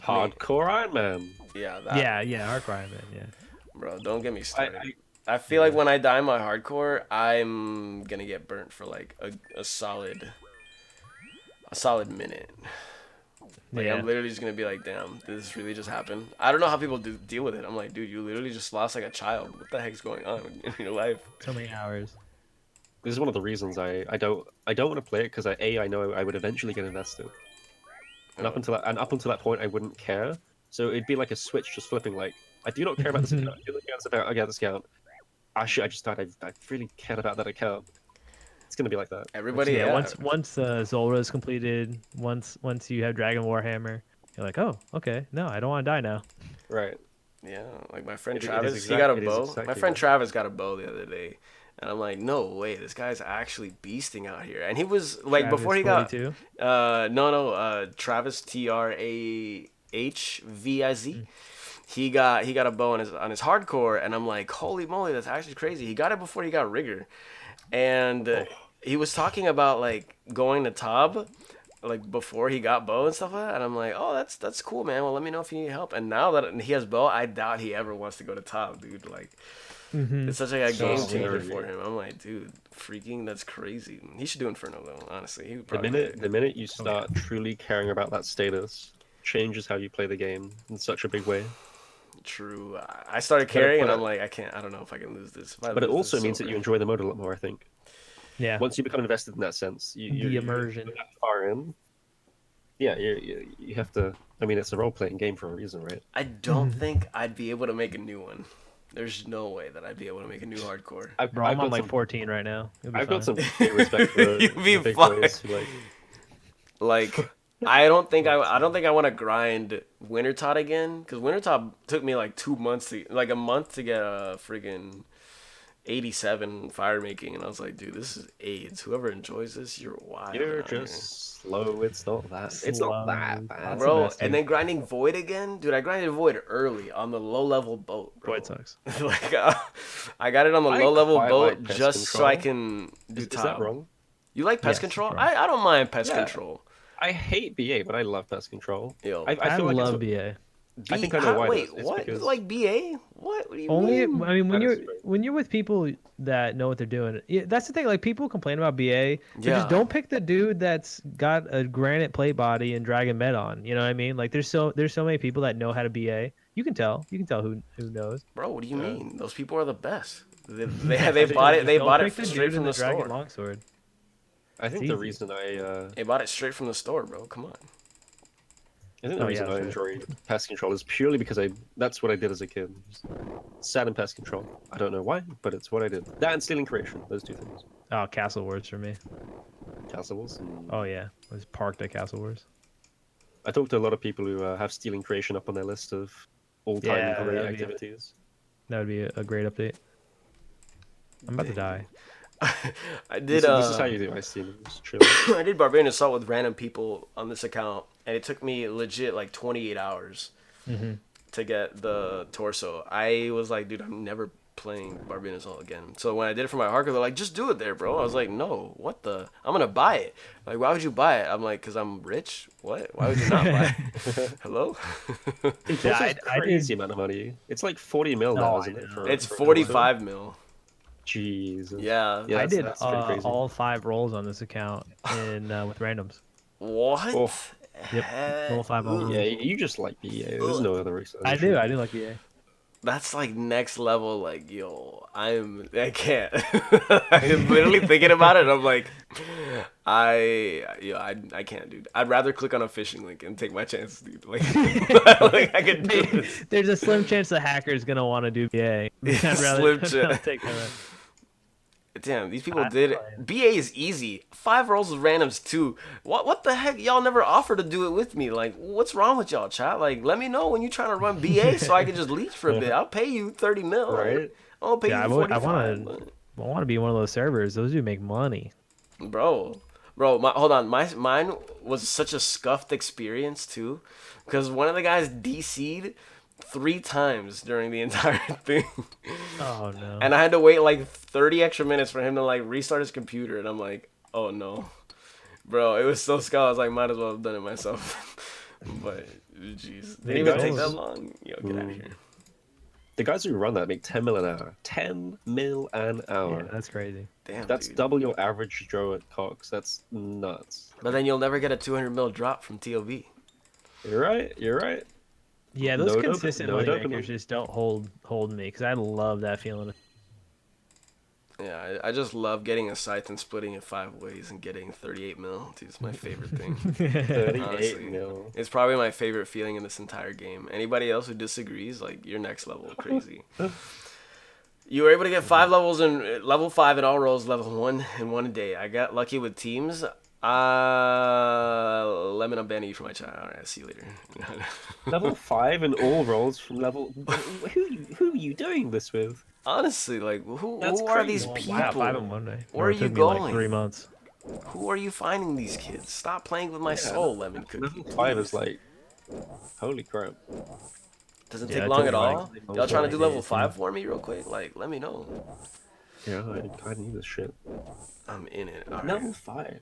Hardcore Iron Man. Yeah, that. Yeah, hardcore man. Yeah. Bro, don't get me started. I I feel like when I die my hardcore, I'm gonna get burnt for like a solid minute. Like Yeah. I'm literally just gonna be like, damn, did this really just happen? I don't know how people deal with it. I'm like, dude, you literally just lost like a child. What the heck's going on in your life? So many hours. This is one of the reasons I don't want to play it, because I know I would eventually get invested, and up until that point I wouldn't care. So it'd be like a switch just flipping. Like, I do not care about this account. I do not care about this account. Actually, I just died. I really cared about that account. It's gonna be like that. Everybody, Yeah. yeah. Once Zolra is completed, once you have Dragon Warhammer, you're like, oh, okay, no, I don't want to die now. Right. Yeah, like my friend It is Travis, he got a it is bow. exactly My friend that. Travis got a bow the other day, and I'm like, no way, this guy's actually beasting out here. And he was like, Travis before he got, 42. Travis TRAHVIZ. He got a bow on his hardcore, and I'm like, holy moly, that's actually crazy. He got it before he got rigger, and he was talking about like going to Tob, like before he got bow and stuff like that. And I'm like, oh, that's cool, man. Well, let me know if you need help. And now that he has bow, I doubt he ever wants to go to Tob, dude. Like, it's such like a So game changer scary. for him. I'm like, dude, freaking, that's crazy. He should do Inferno though, honestly. He would The probably minute you start truly caring about that status, changes how you play the game in such a big way. True. I started carrying, and but- I'm like, I don't know if I can lose this. If I But it lose also this, means it's that you over. enjoy the mode a lot more, I think. Yeah. Once you become invested in that sense, The you're immersion. that far in. Yeah, you have to. I mean, it's a role-playing game for a reason, right? I don't think I'd be able to make a new one. There's no way that I'd be able to make a new hardcore. Bro, I'm got on like some- 14 right now. You'll be I've got fine. some big respect for You'll be the big fine. boys who, like, Like, I don't think I want to grind Wintertot again, because Wintertot took me like 2 months a month to get a friggin' 87 fire making, and I was like, dude, this is AIDS. Whoever enjoys this, you're wild. you're out here. just slow. It's not that. It's Slow. not that bad. That's Bro, the best, and dude. then grinding Void again, dude. I grinded Void early on the low level boat. Bro. Void sucks. Like, I got it on the I low level quite boat like pest just so I control. can do Is top. that wrong? You like pest Yes, control? bro. I don't mind pest Yeah. control. I hate BA, but I love pest control. Yo, I feel like love it's, BA. I think I know why Wait, though. It's what? because- You like BA? What? What do you Only, mean? I mean, That is true. when you're with people that know what they're doing, that's the thing. Like, people complain about BA, but Yeah. just don't pick the dude that's got a granite plate body and dragon med on. You know what I mean? Like, there's so many people that know how to BA. You can tell who knows. Bro, what do you Yeah. mean? Those people are the best. They bought it. They Don't bought pick it the straight dude from in the dragon store. longsword. I think the reason They bought it straight from the store, bro. Come on. I think the reason I enjoy pest control is purely because that's what I did as a kid. Sat in pest control. I don't know why, but it's what I did. That and stealing creation. Those two things. Oh, Castle Wars for me. Castle Wars. Oh yeah, I was parked at Castle Wars. I talked to a lot of people who have stealing creation up on their list of all-time great activities. That would be a great update. I'm about to die. I did. This is how you do ice stealing. I did Barbarian Assault with random people on this account, and it took me legit like 28 hours to get the torso. I was like, dude, I'm never playing Barbarian Assault again. So when I did it for my hardcore, they're like, just do it there, bro. I was like, no, what the? I'm gonna buy it. Like, why would you buy it? I'm like, cause I'm rich. What? Why would you not buy it? Hello? It's crazy amount of money. It's like 40 mil now, isn't it? It's 45 mil. Jeez. Yeah. I did all 5 rolls on this account in with randoms. What? Oh. Yep. Roll 5 all. Yeah, you just like BA. There's no other reason. I do like EA. That's like next level. Like, yo, I can't. I'm literally thinking about it. I'm like, I can't, dude. I'd rather click on a phishing link and take my chances, dude. Like, like I could do this. There's a slim chance the hacker's gonna want to do BA. I'd rather take that. Damn, these people did it. BA is easy. 5 rolls with randoms too. What the heck? Y'all never offered to do it with me. Like, what's wrong with y'all, chat? Like, let me know when you're trying to run BA so I can just leech for a bit. I'll pay you 30 mil. Right? I'll pay you 45. I want to be one of those servers. Those do make money. Bro, hold on. Mine was such a scuffed experience too, because one of the guys DC'd 3 times during the entire thing. Oh no. And I had to wait like 30 extra minutes for him to like restart his computer, and I'm like, oh no. Bro, it was so scuffed. I was like, might as well have done it myself. But jeez, didn't even take that long. Yo, get out of here. The guys who run that make 10 mil an hour. 10 mil an hour. Yeah, that's crazy. Damn, that's dude. Double your average Joe at Cox. That's nuts. But then you'll never get a 200 mil drop from TOB. You're right. Yeah, those consistent money makers just don't hold me, because I love that feeling. Yeah, I just love getting a scythe and splitting it 5 ways and getting 38 mil. Dude, it's my favorite thing. 38 mil. It's probably my favorite feeling in this entire game. Anybody else who disagrees, like, you're next level crazy. You were able to get 5 levels in level 5 in all roles, level 1 in 1 day. I got lucky with teams. Lemon, I'm banning you from my chat. All right, see you later. Level 5 in all roles from level. Who are you doing this with? Honestly, like, who are these people? Wow, 5 in 1 day. Where are you going? Like 3 months. Who are you finding these kids? Stop playing with my soul, Lemon Cookie. Level 5 is like, holy crap. Doesn't take long at all. Y'all trying to do level 5 for me real quick? Like, let me know. Yeah, I need this shit. I'm in it. All right. Level 5.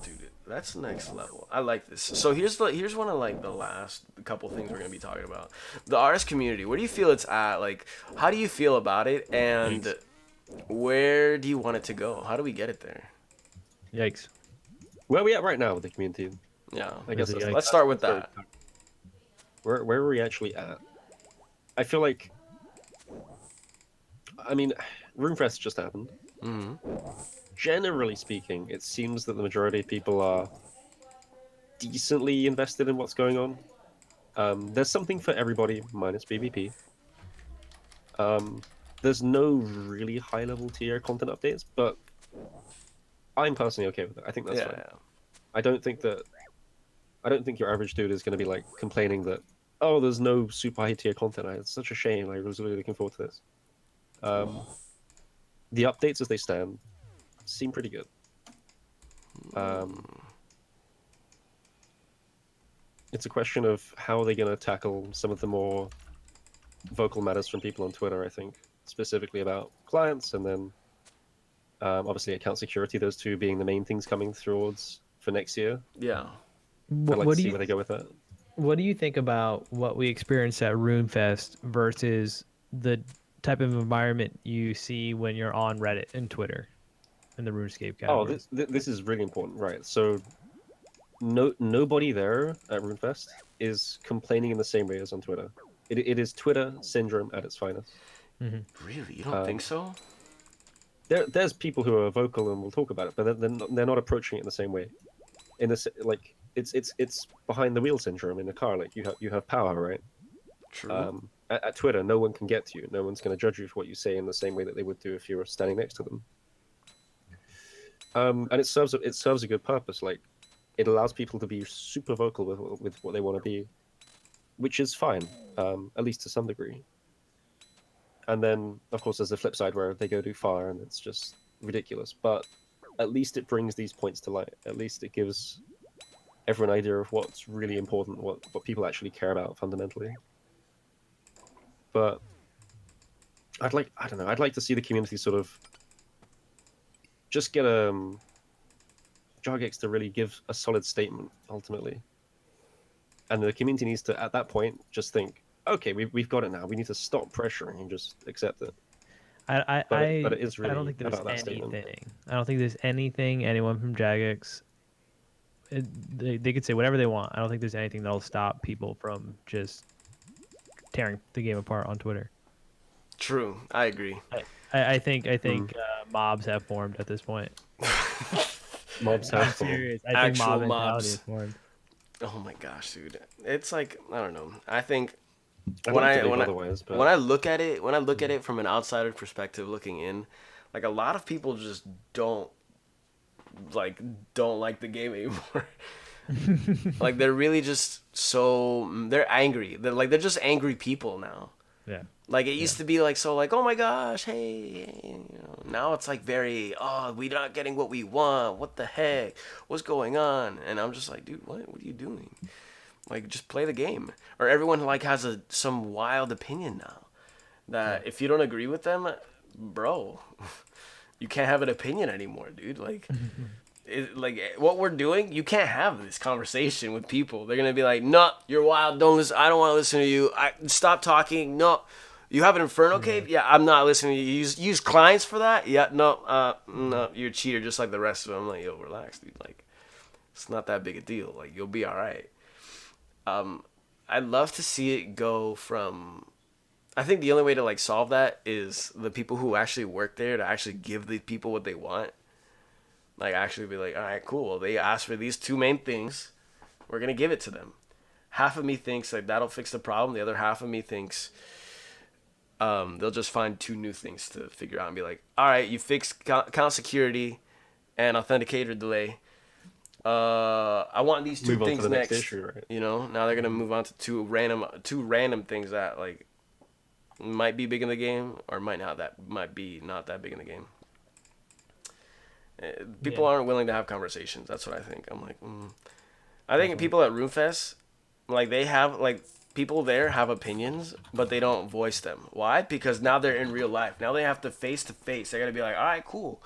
Dude, that's next level. I like this. So here's one of like the last couple things we're gonna be talking about. The RS community. Where do you feel it's at? Like, how do you feel about it? And where do you want it to go? How do we get it there? Yikes. Where are we at right now with the community? Yeah, I guess let's start with that. Where are we actually at? I feel like, I mean, RUNEFEST just happened. Mm-hmm. Generally speaking, it seems that the majority of people are decently invested in what's going on. There's something for everybody, minus PvP. There's no really high-level tier content updates, but I'm personally okay with it. I think that's fine. Yeah. I don't think your average dude is going to be like complaining that, oh, there's no super high tier content. It's such a shame. I was really looking forward to this. The updates as they stand seem pretty good. It's a question of how are they going to tackle some of the more vocal matters from people on Twitter, I think, specifically about clients, and then obviously account security, those two being the main things coming towards for next year. Yeah. I'd like to see where they go with that. What do you think about what we experienced at RUNEFEST versus the type of environment you see when you're on Reddit and Twitter in the RuneScape category? Oh, this is really important, right? So nobody there at RUNEFEST is complaining in the same way as on Twitter. It is Twitter syndrome at its finest. Mm-hmm. Really? You don't think so? there's people who are vocal and will talk about it, but they're not approaching it in the same way. In this, like it's behind the wheel syndrome in a car. Like you have power, right? True. At Twitter, no one can get to you. No one's going to judge you for what you say in the same way that they would do if you were standing next to them. And it serves a good purpose. Like, it allows people to be super vocal with what they want to be, which is fine, at least to some degree. And then, of course, there's the flip side where they go too far and it's just ridiculous. But at least it brings these points to light. At least it gives everyone an idea of what's really important, what people actually care about fundamentally. But I'd like to see the community sort of just get Jagex to really give a solid statement ultimately. And the community needs to, at that point, just think, okay, we've got it now. We need to stop pressuring and just accept it. But it is really I don't think there's about that statement. anything. I don't think there's anything anyone from Jagex. They could say whatever they want. I don't think there's anything that'll stop people from just tearing the game apart on Twitter. True. I agree. I think mobs have formed at this point. Mobs have I'm formed. serious. I think Actual mob mentality mobs. is formed. Oh my gosh, dude. It's like, I don't know. I think I when like to I believe otherwise, but when I look at it from an outsider perspective looking in, like a lot of people just don't like the game anymore. Like they're really just they're angry. They're just angry people now. Yeah. Like it used to be like so like, oh my gosh, hey, you know. Now it's like very, oh, we're not getting what we want. What the heck? What's going on? And I'm just like, dude, what are you doing? Like just play the game. Or everyone like has some wild opinion now. That if you don't agree with them, bro, you can't have an opinion anymore, dude. Like like what we're doing, you can't have this conversation with people. They're gonna be like, no, you're wild, don't listen, I don't want to listen to you, stop talking. No, you have an Inferno cave? Yeah, I'm not listening to you. Use clients for that? Yeah, no, you're a cheater just like the rest of them. I'm like, yo, relax, dude. Like, it's not that big a deal. Like, you'll be all right. I'd love to see it go from, I think the only way to like solve that is the people who actually work there to actually give the people what they want. Like actually be like, all right, cool. They asked for these two main things. We're going to give it to them. Half of me thinks like that'll fix the problem. The other half of me thinks they'll just find two new things to figure out and be like, all right, you fixed account security and authenticator delay. I want these two things next. Issue, right? You know, now they're going to move on to two random things that like might be big in the game or might be not that big in the game. People aren't willing to have conversations. That's what I think. I'm like, I think people at RUNEFEST, like they have like people there have opinions, but they don't voice them. Why? Because now they're in real life. Now they have to face. They're gonna be like, all right, cool.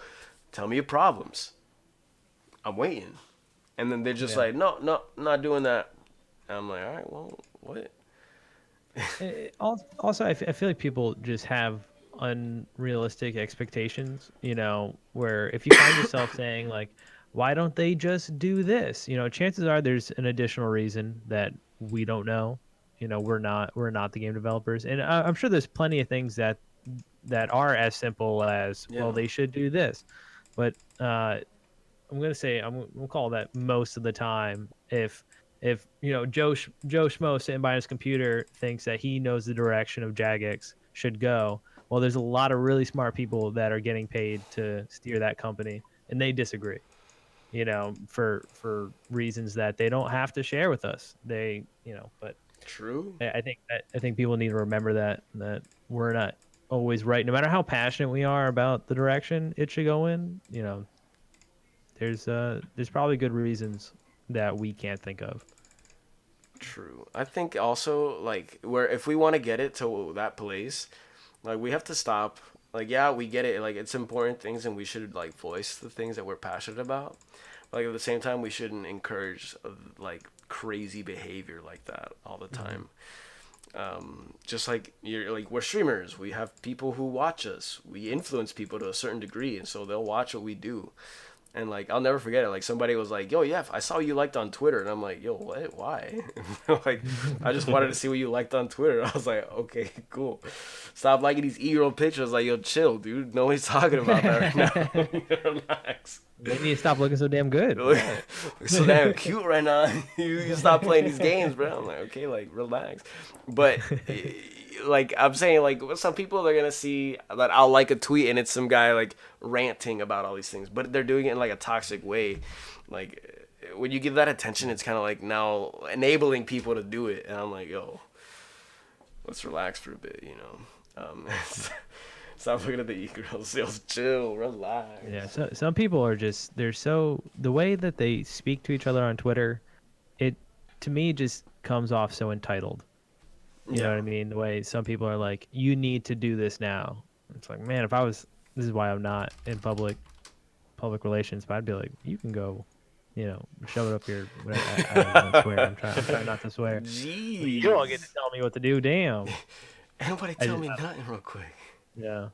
Tell me your problems. I'm waiting. And then they're just like, no, not doing that. And I'm like, all right, well, what? Also, I feel like people just have unrealistic expectations, you know, where if you find yourself saying like, why don't they just do this? You know, chances are there's an additional reason that we don't know. You know, we're not the game developers. And I'm sure there's plenty of things that are as simple as, well, they should do this. But I'm going to call that most of the time. If you know, Joe Schmo sitting by his computer thinks that he knows the direction of Jagex should go, well, there's a lot of really smart people that are getting paid to steer that company, and they disagree, you know, for reasons that they don't have to share with us. They, you know, but True. I think people need to remember that we're not always right, no matter how passionate we are about the direction it should go in. You know, there's probably good reasons that we can't think of. True. I think also like where if we want to get it to that place, like we have to stop. Like yeah, we get it. Like it's important things, and we should like voice the things that we're passionate about. But, like at the same time, we shouldn't encourage like crazy behavior like that all the time. Just like we're streamers. We have people who watch us. We influence people to a certain degree, and so they'll watch what we do. And like I'll never forget it. Like somebody was like, "Yo, yeah, I saw you liked on Twitter," and I'm like, "Yo, what? Why?" Like I just wanted to see what you liked on Twitter. I was like, "Okay, cool. Stop liking these e-girl pictures." Like, yo, chill, dude. Nobody's talking about that right now. Relax. They need to stop looking so damn good. Look so damn cute right now. You stop playing these games, bro. I'm like, okay, like relax. But like I'm saying, like some people are gonna see that I'll like a tweet and it's some guy like ranting about all these things, but they're doing it in like a toxic way. Like when you give that attention, it's kind of like now enabling people to do it, and I'm like, yo, let's relax for a bit, you know. Stop looking at the e-girls. Just chill, relax. Yeah, so some people are just the way that they speak to each other on Twitter, it to me just comes off so entitled. You know what I mean? The way some people are like, you need to do this now. It's like, man, this is why I'm not in public relations, but I'd be like, you can go, you know, shove it up your, I don't want to swear. I'm trying not to swear. Jeez. You don't get to tell me what to do, damn. Anybody tell me nothing real quick. Yeah.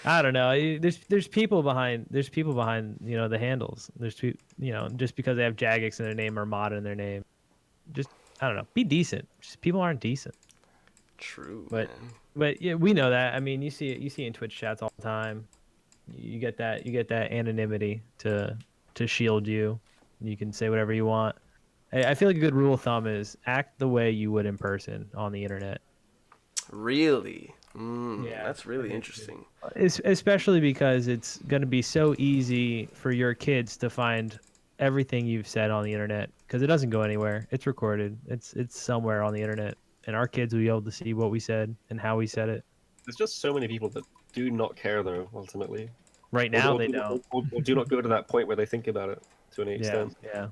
I don't know. There's people behind you know the handles. You know, just because they have Jagex in their name or Mod in their name, just I don't know. Be decent. Just people aren't decent. True. But yeah, we know that. I mean, you see it in Twitch chats all the time. You get that anonymity to shield you. You can say whatever you want. I feel like a good rule of thumb is act the way you would in person on the internet. Really? Yeah, that's really interesting. Especially because it's going to be so easy for your kids to find everything you've said on the internet because it doesn't go anywhere. It's recorded. It's somewhere on the internet, and our kids will be able to see what we said and how we said it. There's just so many people that do not care, though. Ultimately, right now they don't. Or do not go to that point where they think about it to any extent. Yeah.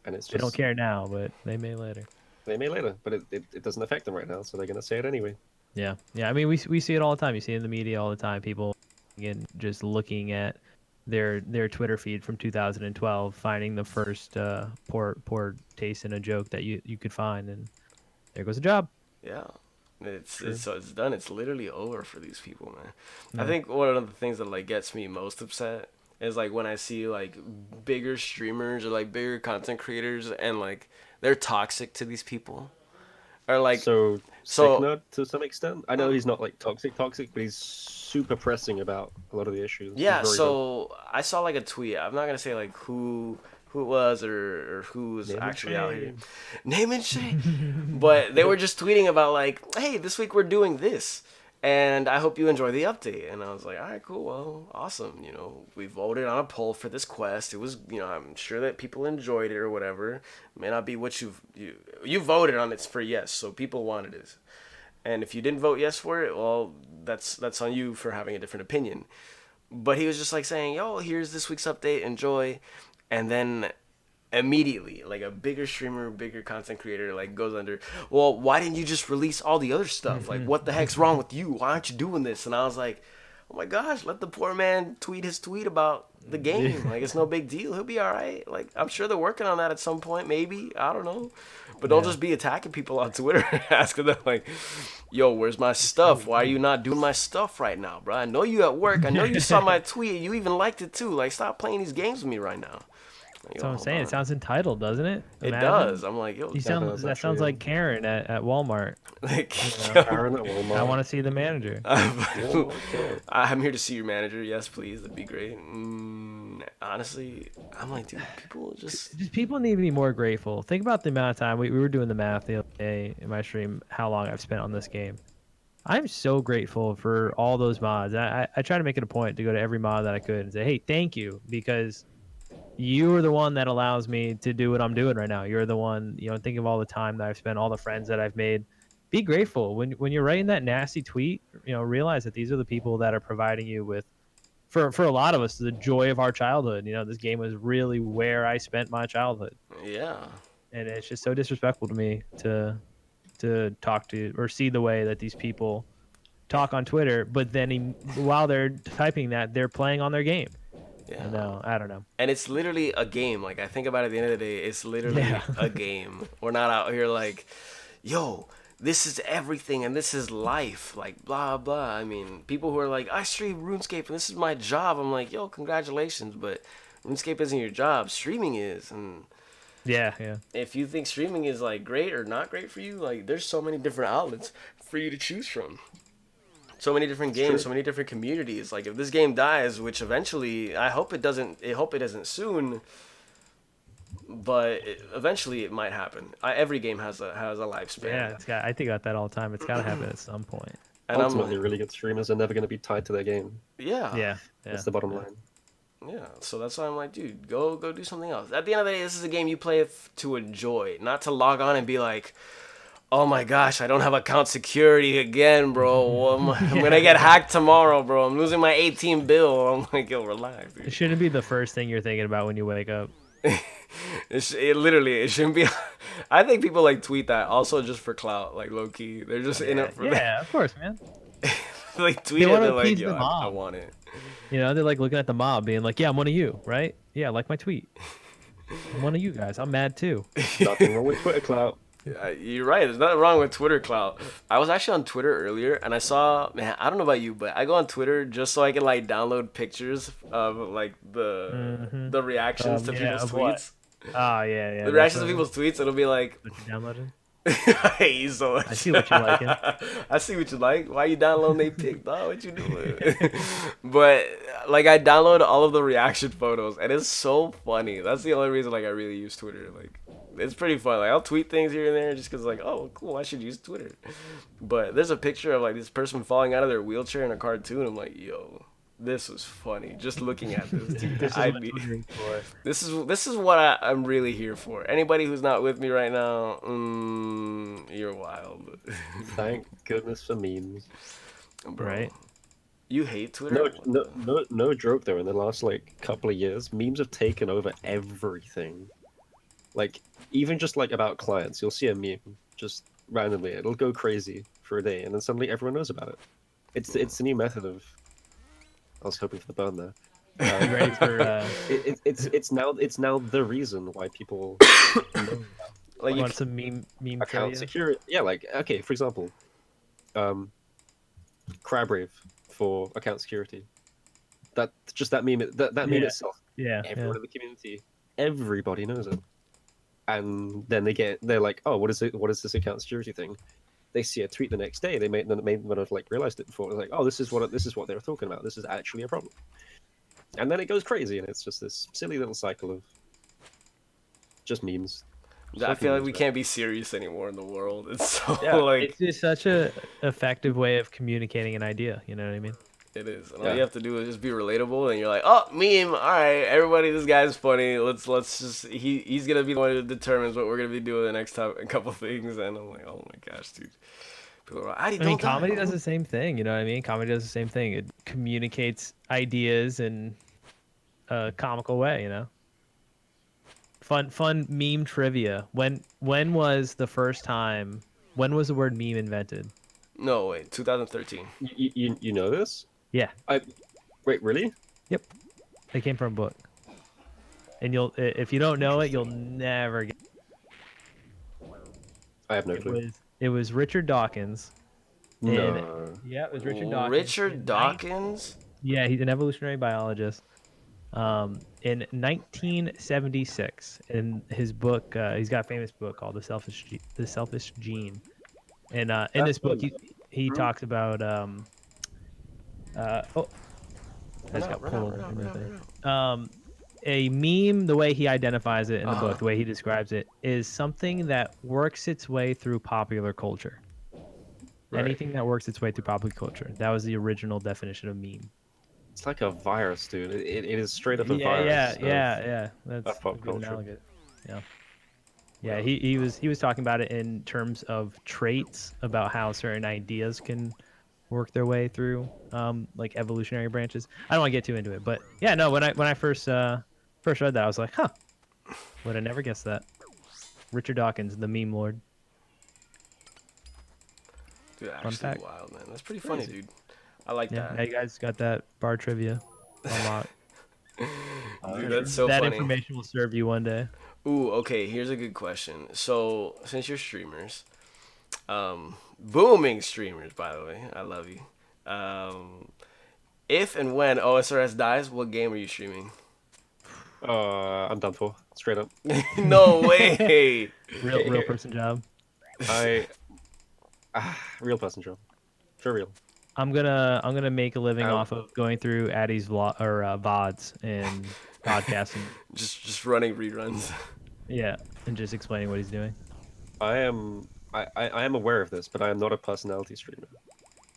And it's just they don't care now, but they may later. They may later, but it doesn't affect them right now, so they're gonna say it anyway. Yeah. I mean, we see it all the time. You see it in the media all the time. People, again, just looking at their Twitter feed from 2012, finding the first poor taste in a joke that you could find, and there goes the job. Yeah, it's done. It's literally over for these people, man. Yeah. I think one of the things that like gets me most upset is like when I see like bigger streamers or like bigger content creators and like they're toxic to these people. Or like so Signa, to some extent. I know he's not like toxic, but he's super pressing about a lot of the issues. Yeah, so I saw like a tweet. I'm not gonna say like who it was or who's actually out here. Name and shame. But they were just tweeting about like, hey, this week we're doing this. And I hope you enjoy the update. And I was like, all right, cool, well, awesome. You know, we voted on a poll for this quest. It was, you know, I'm sure that people enjoyed it or whatever. It may not be what you voted on it for yes, so people wanted it. And if you didn't vote yes for it, well, that's on you for having a different opinion. But he was just like saying, yo, here's this week's update, enjoy. And then immediately, like a bigger streamer, bigger content creator, like goes under, well, why didn't you just release all the other stuff? Like, what the heck's wrong with you? Why aren't you doing this? And I was like, oh my gosh, let the poor man tweet his tweet about the game. Like, it's no big deal. He'll be all right. Like, I'm sure they're working on that at some point, maybe. I don't know. But don't just be attacking people on Twitter, asking them like, yo, where's my stuff? Why are you not doing my stuff right now, bro? I know you at work. I know you saw my tweet. You even liked it too. Like, stop playing these games with me right now. That's what I'm saying. It sounds entitled, doesn't it? It does. I'm like, yo, that sounds like Karen at Walmart. Like, Karen at Walmart. I want to see the manager. I'm here to see your manager. Yes, please. That'd be great. Honestly, I'm like, dude, people just people need to be more grateful. Think about the amount of time we were doing the math the other day in my stream. How long I've spent on this game. I'm so grateful for all those mods. I try to make it a point to go to every mod that I could and say, hey, thank you, because you are the one that allows me to do what I'm doing right now. You're the one, you know, think of all the time that I've spent, all the friends that I've made. Be grateful. When you're writing that nasty tweet, you know, realize that these are the people that are providing you with, for a lot of us, the joy of our childhood. You know, this game was really where I spent my childhood. Yeah. And it's just so disrespectful to me to talk to or see the way that these people talk on Twitter, but then while they're typing that, they're playing on their game. Yeah. No, I don't know. And it's literally a game. Like, I think about it at the end of the day, it's literally a game. We're not out here like, yo, this is everything and this is life. Like, blah, blah. I mean, people who are like, I stream RuneScape and this is my job. I'm like, yo, congratulations. But RuneScape isn't your job. Streaming is, and Yeah. if you think streaming is like great or not great for you, like there's so many different outlets for you to choose from. So many different games, so many different communities. Like if this game dies, which eventually I hope it doesn't. I hope it isn't soon. But eventually it might happen. Every game has a lifespan. Yeah, I think about that all the time. It's got to happen at some point. And Ultimately, really good streamers are never going to be tied to their game. Yeah. That's the bottom line. Yeah, so that's why I'm like, dude, go do something else. At the end of the day, this is a game you play to enjoy, not to log on and be like, oh my gosh, I don't have account security again, bro. I'm gonna get hacked tomorrow, bro. I'm losing my 18 bill. I'm like, yo, relax, dude. It shouldn't be the first thing you're thinking about when you wake up. It shouldn't be. I think people like tweet that also just for clout, like low key. They're just in it for that. Yeah, of course, man. Like tweet it, they're like, yo, the I want it. You know, they're like looking at the mob, being like, "Yeah, I'm one of you, right? Yeah, like my tweet. I'm one of you guys. I'm mad too." Nothing wrong with Twitter clout. You're right. There's nothing wrong with Twitter clout. I was actually on Twitter earlier, and I saw, man, I don't know about you, but I go on Twitter just so I can like download pictures of like the reactions to people's tweets. Oh yeah. The reactions to people's tweets. It'll be like, What you downloading? I hate you so much. I see what you're liking. I see what you like. Why you downloading they pic, dog? What you doing? But like I download all of the reaction photos, and it's so funny. That's the only reason like I really use Twitter. Like it's pretty fun. Like I'll tweet things here and there just because like, oh cool, I should use Twitter. But there's a picture of like this person falling out of their wheelchair in a cartoon. I'm like, yo, this was funny. Just looking at this, dude. This is what I'm really here for. Anybody who's not with me right now, you're wild. Thank goodness for memes. Bro, Right. you hate Twitter? No joke though. In the last like couple of years, memes have taken over everything. Like even just like about clients, you'll see a meme just randomly. It'll go crazy for a day, and then suddenly everyone knows about it. It's a new method of. I was hoping for the burn there. You ready for? It's now the reason why people Like You want some meme account trivia? security. Yeah, like okay, for example, crab rave for account security. That meme meme itself. Yeah. Everyone in the community, everybody knows it. And then they're like, oh, what is this account security thing? They see a tweet the next day. They may not have like realized it before. They're like, oh, this is what they were talking about. This is actually a problem. And then it goes crazy, and it's just this silly little cycle of just memes. I feel like we can't be serious anymore in the world. It's so Yeah, like It's just such a effective way of communicating an idea. You know what I mean? it is. And Yeah. all you have to do is just be relatable, and you're like, oh, meme. All right, everybody, this guy's funny. Let's just he's gonna be the one who determines what we're gonna be doing the next time. A couple things, and I'm like, oh my gosh, dude. People are like, I mean, comedy does the same thing. You know what I mean? Comedy does the same thing. It communicates ideas in a comical way. You know. Fun meme trivia. When was the first time? When was the word meme invented? No, wait, 2013. You know this? Yeah. Wait, really? Yep. It came from a book. And if you don't know it, you'll never get. I have no clue. It was Richard Dawkins. No. Yeah, it was Richard Dawkins. Richard Dawkins? Yeah, he's an evolutionary biologist. In 1976, in his book, he's got a famous book called The Selfish Gene, and in this book he talks about a meme. The way he identifies it in the book, the way he describes it, is something that works its way through popular culture. Right. Anything that works its way through popular culture. That was the original definition of meme. It's like a virus, dude. It is straight up a virus. Yeah. That's of pop a good culture. analogy. Yeah. He was talking about it in terms of traits, about how certain ideas can work their way through like evolutionary branches. I don't want to get too into it, but yeah, no. When I first read that, I was like, huh, would I never guess that? Richard Dawkins, the meme lord. Dude, Fun actually fact. wild, man. That's pretty funny, dude. I like Yeah, that. now you guys got that bar trivia unlocked. Dude, that's so that funny. information will serve you one day. Ooh, okay, here's a good question. So, since you're streamers, booming streamers, by the way, I love you. If and when OSRS dies, what game are you streaming? I'm done for. Straight up. No way. Real person job. Real person job. For real. I'm gonna make a living Ow. off of going through Addy's vlog or VODs and podcasting. Just running reruns. Yeah, and just explaining what he's doing. I am aware of this, but I am not a personality streamer.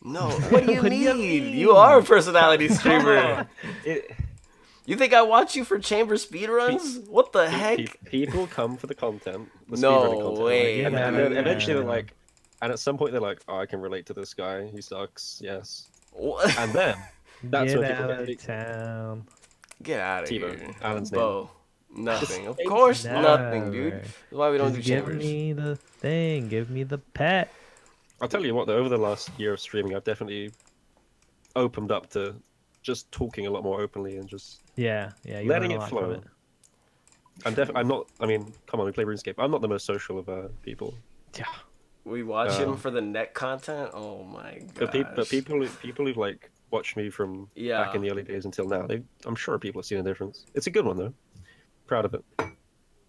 No, what do you What do you mean? mean? You are a personality streamer. It, You think I watch you for chamber speedruns? What the heck? people come for the content. The No speedrunning content, way. and Yeah, then man. eventually they're like, and at some point they're like, oh, I can relate to this guy. He sucks. Yes. What? And then that's Get when people out get of town. Get out of T-Bone, here. Alan's name. Bo. Nothing. Of Just- course, Never. nothing, dude. That's why we don't Just do give chambers. me the thing. Give me the pet. I'll tell you what, though, over the last year of streaming, I've definitely opened up to just talking a lot more openly and just Yeah. You letting learn a it lot flow. from I'm not. I mean, come on, we play RuneScape. I'm not the most social of people. Yeah. We watch him Um, for the net content. Oh my But, god. but people who've like watched me from Yeah. back in the early days until now, I'm sure people have seen a difference. It's a good one though. Proud of it.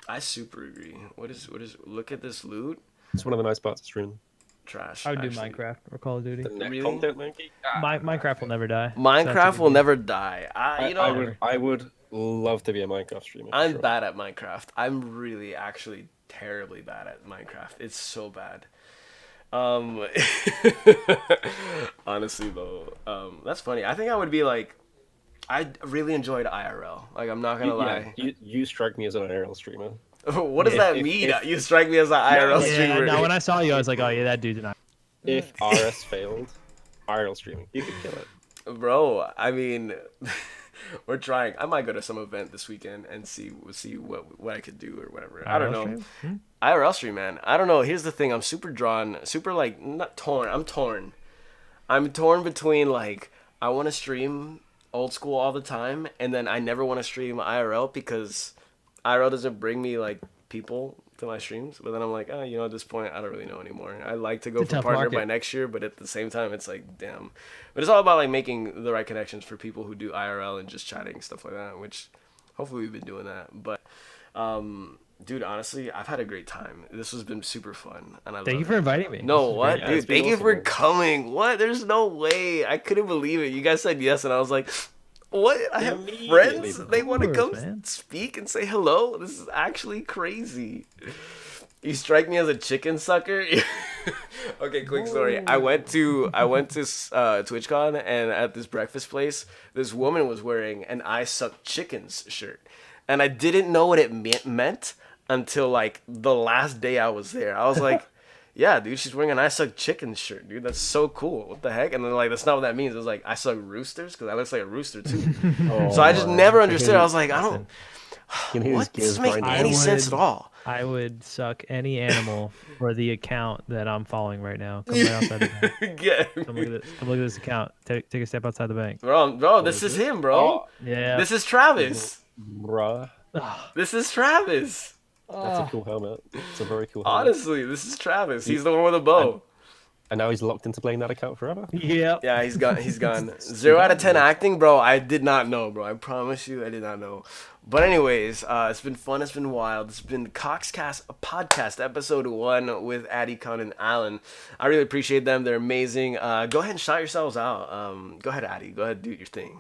I super agree. What is? Look at this loot. It's one of the nice parts of streaming. Trash. I would do actually. Minecraft or Call of Duty. The net Really? content, Monkey. Minecraft will never die. Minecraft So will that's never die. I would love to be a Minecraft streamer. for I'm sure. bad at Minecraft. I'm really actually terribly bad at Minecraft. It's so bad. Honestly though, that's funny. I think I would be like, I really enjoyed IRL. Like I'm not gonna lie. You strike me as an IRL streamer. What does that mean? if- You strike me as an IRL Yeah, streamer. no, when I saw you, I was like, oh yeah, that dude's not. If RS failed, IRL streaming, you could kill it. Bro, I mean, we're trying. I might go to some event this weekend and see what I could do or whatever. I don't know. IRL stream, man. I don't know. Here's the thing. I'm super like not torn. I'm torn. I'm torn between like I want to stream old school all the time, and then I never want to stream IRL because IRL doesn't bring me like people to my streams. But then I'm like, oh, at this point, I don't really know anymore. I like to go It's a for tough partner market. by next year, but at the same time, it's like, damn. But it's all about like making the right connections for people who do IRL and just chatting and stuff like that. Which hopefully we've been doing that. But dude, honestly, I've had a great time. This has been super fun, and I Thank love you for it. inviting me. No, This is what, great. Yeah, it's dude? been Thank you awesome, for man. coming. What? There's no way. I couldn't believe it. You guys said yes, and I was like, what? I have Immediately, friends. of They want to course, come man. speak and say hello. This is actually crazy. You strike me as a chicken sucker. Okay, quick story. I went to TwitchCon, and at this breakfast place, this woman was wearing an "I suck chickens" shirt, and I didn't know what it meant until like the last day I was there. I was like, yeah, dude, she's wearing an "I suck chickens" shirt, dude. That's so cool. What the heck? And then like that's not what that means. It was like I suck roosters because I look like a rooster too. So I just never understood. I was like, I don't. You can hear his What? This gears doesn't make grinding. any I sense at would- all. I would suck any animal for the account that I'm following right now. Come right outside the bank. Yeah. Come look at this. Come look at this account. Take a step outside the bank. Bro, this is him, bro. Oh, Yeah. This is Travis. bruh. This is Travis. That's a cool helmet. It's a very cool helmet. Honestly, this is Travis. He's the one with a bow. And now he's locked into playing that account forever. Yep. Yeah, he's gone. He's gone. 0 out of 10 acting, bro. I did not know, bro. I promise you, I did not know. But anyways, it's been fun. It's been wild. It's been CoxCast Podcast, episode 1 with Aatykon and Alan. I really appreciate them. They're amazing. Go ahead and shout yourselves out. Go ahead, Addy. Go ahead, do your thing.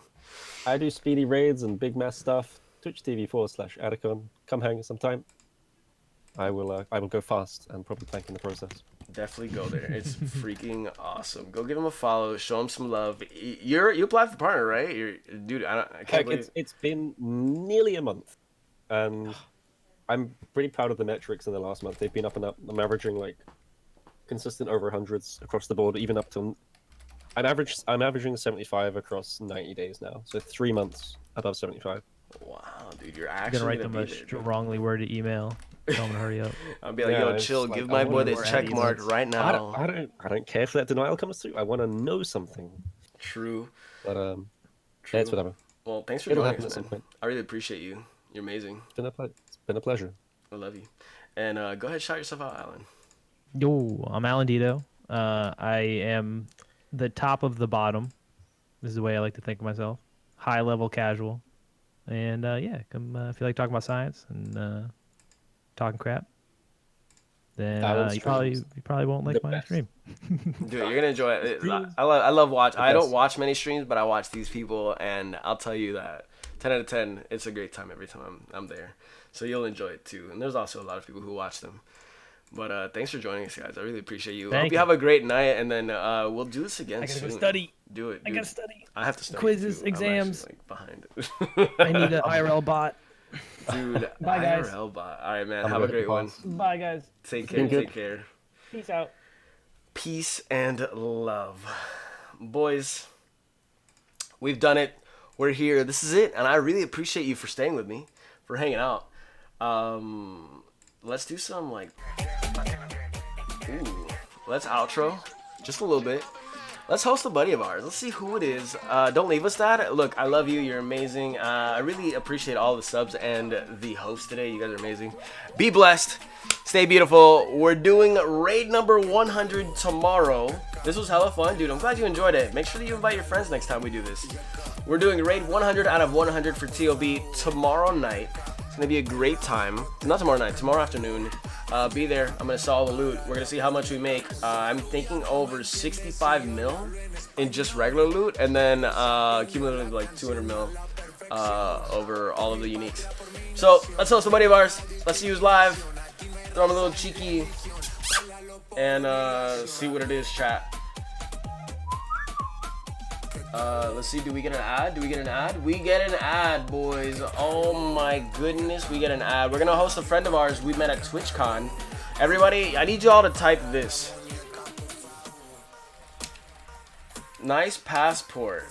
I do speedy raids and big mass stuff. Twitch.tv/Aatykon. Come hang sometime. I will go fast and probably plank in the process. Definitely go there. It's freaking awesome. Go give him a follow. Show him some love. You applied for partner, right? Dude. I can't Heck, believe. it's been nearly a month, and I'm pretty proud of the metrics in the last month. They've been up and up. I'm averaging like consistent over hundreds across the board, even up to. I'm averaging 75 across 90 days now, so 3 months above 75. Wow, dude, you're I'm actually gonna write gonna them a be there, dude. strongly worded email. Tell them to hurry up. I'll be like, Yeah, yo, it's chill. just Give like, my I boy wanna this know check Addy mark lives. right now. I don't care if that denial comes through. I want to know something. True. But yeah, True. it's whatever. Well, thanks for It'll joining happen us, at some man. point. I really appreciate you. You're amazing. It's been a pleasure. I love you. And go ahead, shout yourself out, Alan. Yo, I'm Alandeto. I am the top of the bottom. This is the way I like to think of myself. High level casual. And yeah, come if you like talking about science and talking crap, then you probably won't like my stream. Dude, you're gonna enjoy it. I love watch. I don't watch many streams, but I watch these people, and I'll tell you that 10 out of 10, it's a great time every time I'm there. So you'll enjoy it too. And there's also a lot of people who watch them. But thanks for joining us, guys. I really appreciate you. I hope you have a great night, and then we'll do this again soon. I gotta go study. Do it. I gotta study. I have to study. Quizzes, too. exams. I'm actually, behind. I need an IRL bot. Dude, Bye, guys. IRL bot. All right, man. Have a great one. Bye, guys. Take care. Take care. Peace out. Peace and love. Boys, we've done it. We're here. This is it. And I really appreciate you for staying with me, for hanging out. Let's do some, like, let's outro just a little bit. Let's host a buddy of ours. Let's see who it is. Don't leave us that. Look, I love you. You're amazing. I really appreciate all the subs and the host today. You guys are amazing. Be blessed. Stay beautiful. We're doing raid number 100 tomorrow. This was hella fun, dude. I'm glad you enjoyed it. Make sure that you invite your friends next time we do this. We're doing raid 100 out of 100 for TOB tomorrow night. It's going to be a great time. Not tomorrow night, tomorrow afternoon. Be there. I'm going to sell all the loot. We're going to see how much we make. I'm thinking over 65 mil in just regular loot. And then cumulatively like 200 mil over all of the uniques. So let's host a buddy of ours. Let's use live. Throw him a little cheeky. And see what it is, chat. Let's see, do we get an ad? We get an ad, boys. Oh my goodness, we get an ad. We're gonna host a friend of ours we met at TwitchCon. Everybody, I need you all to type this. Nice passport.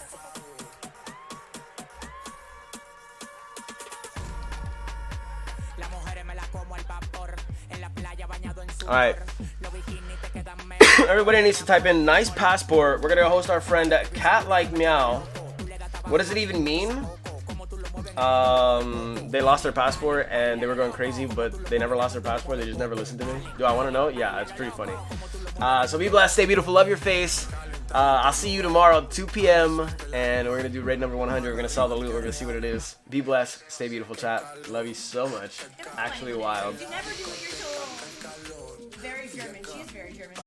Alright. Everybody needs to type in nice passport. We're gonna host our friend Cat Like Meow. What does it even mean? They lost their passport and they were going crazy, but they never lost their passport. They just never listened to me. Do I want to know? Yeah, it's pretty funny. So be blessed, stay beautiful, love your face. I'll see you tomorrow at 2 p.m. and we're gonna do raid number 100. We're gonna sell the loot. We're gonna see what it is. Be blessed, stay beautiful, chat. Love you so much. Actually wild. You never do it. You're so very German. She is very German.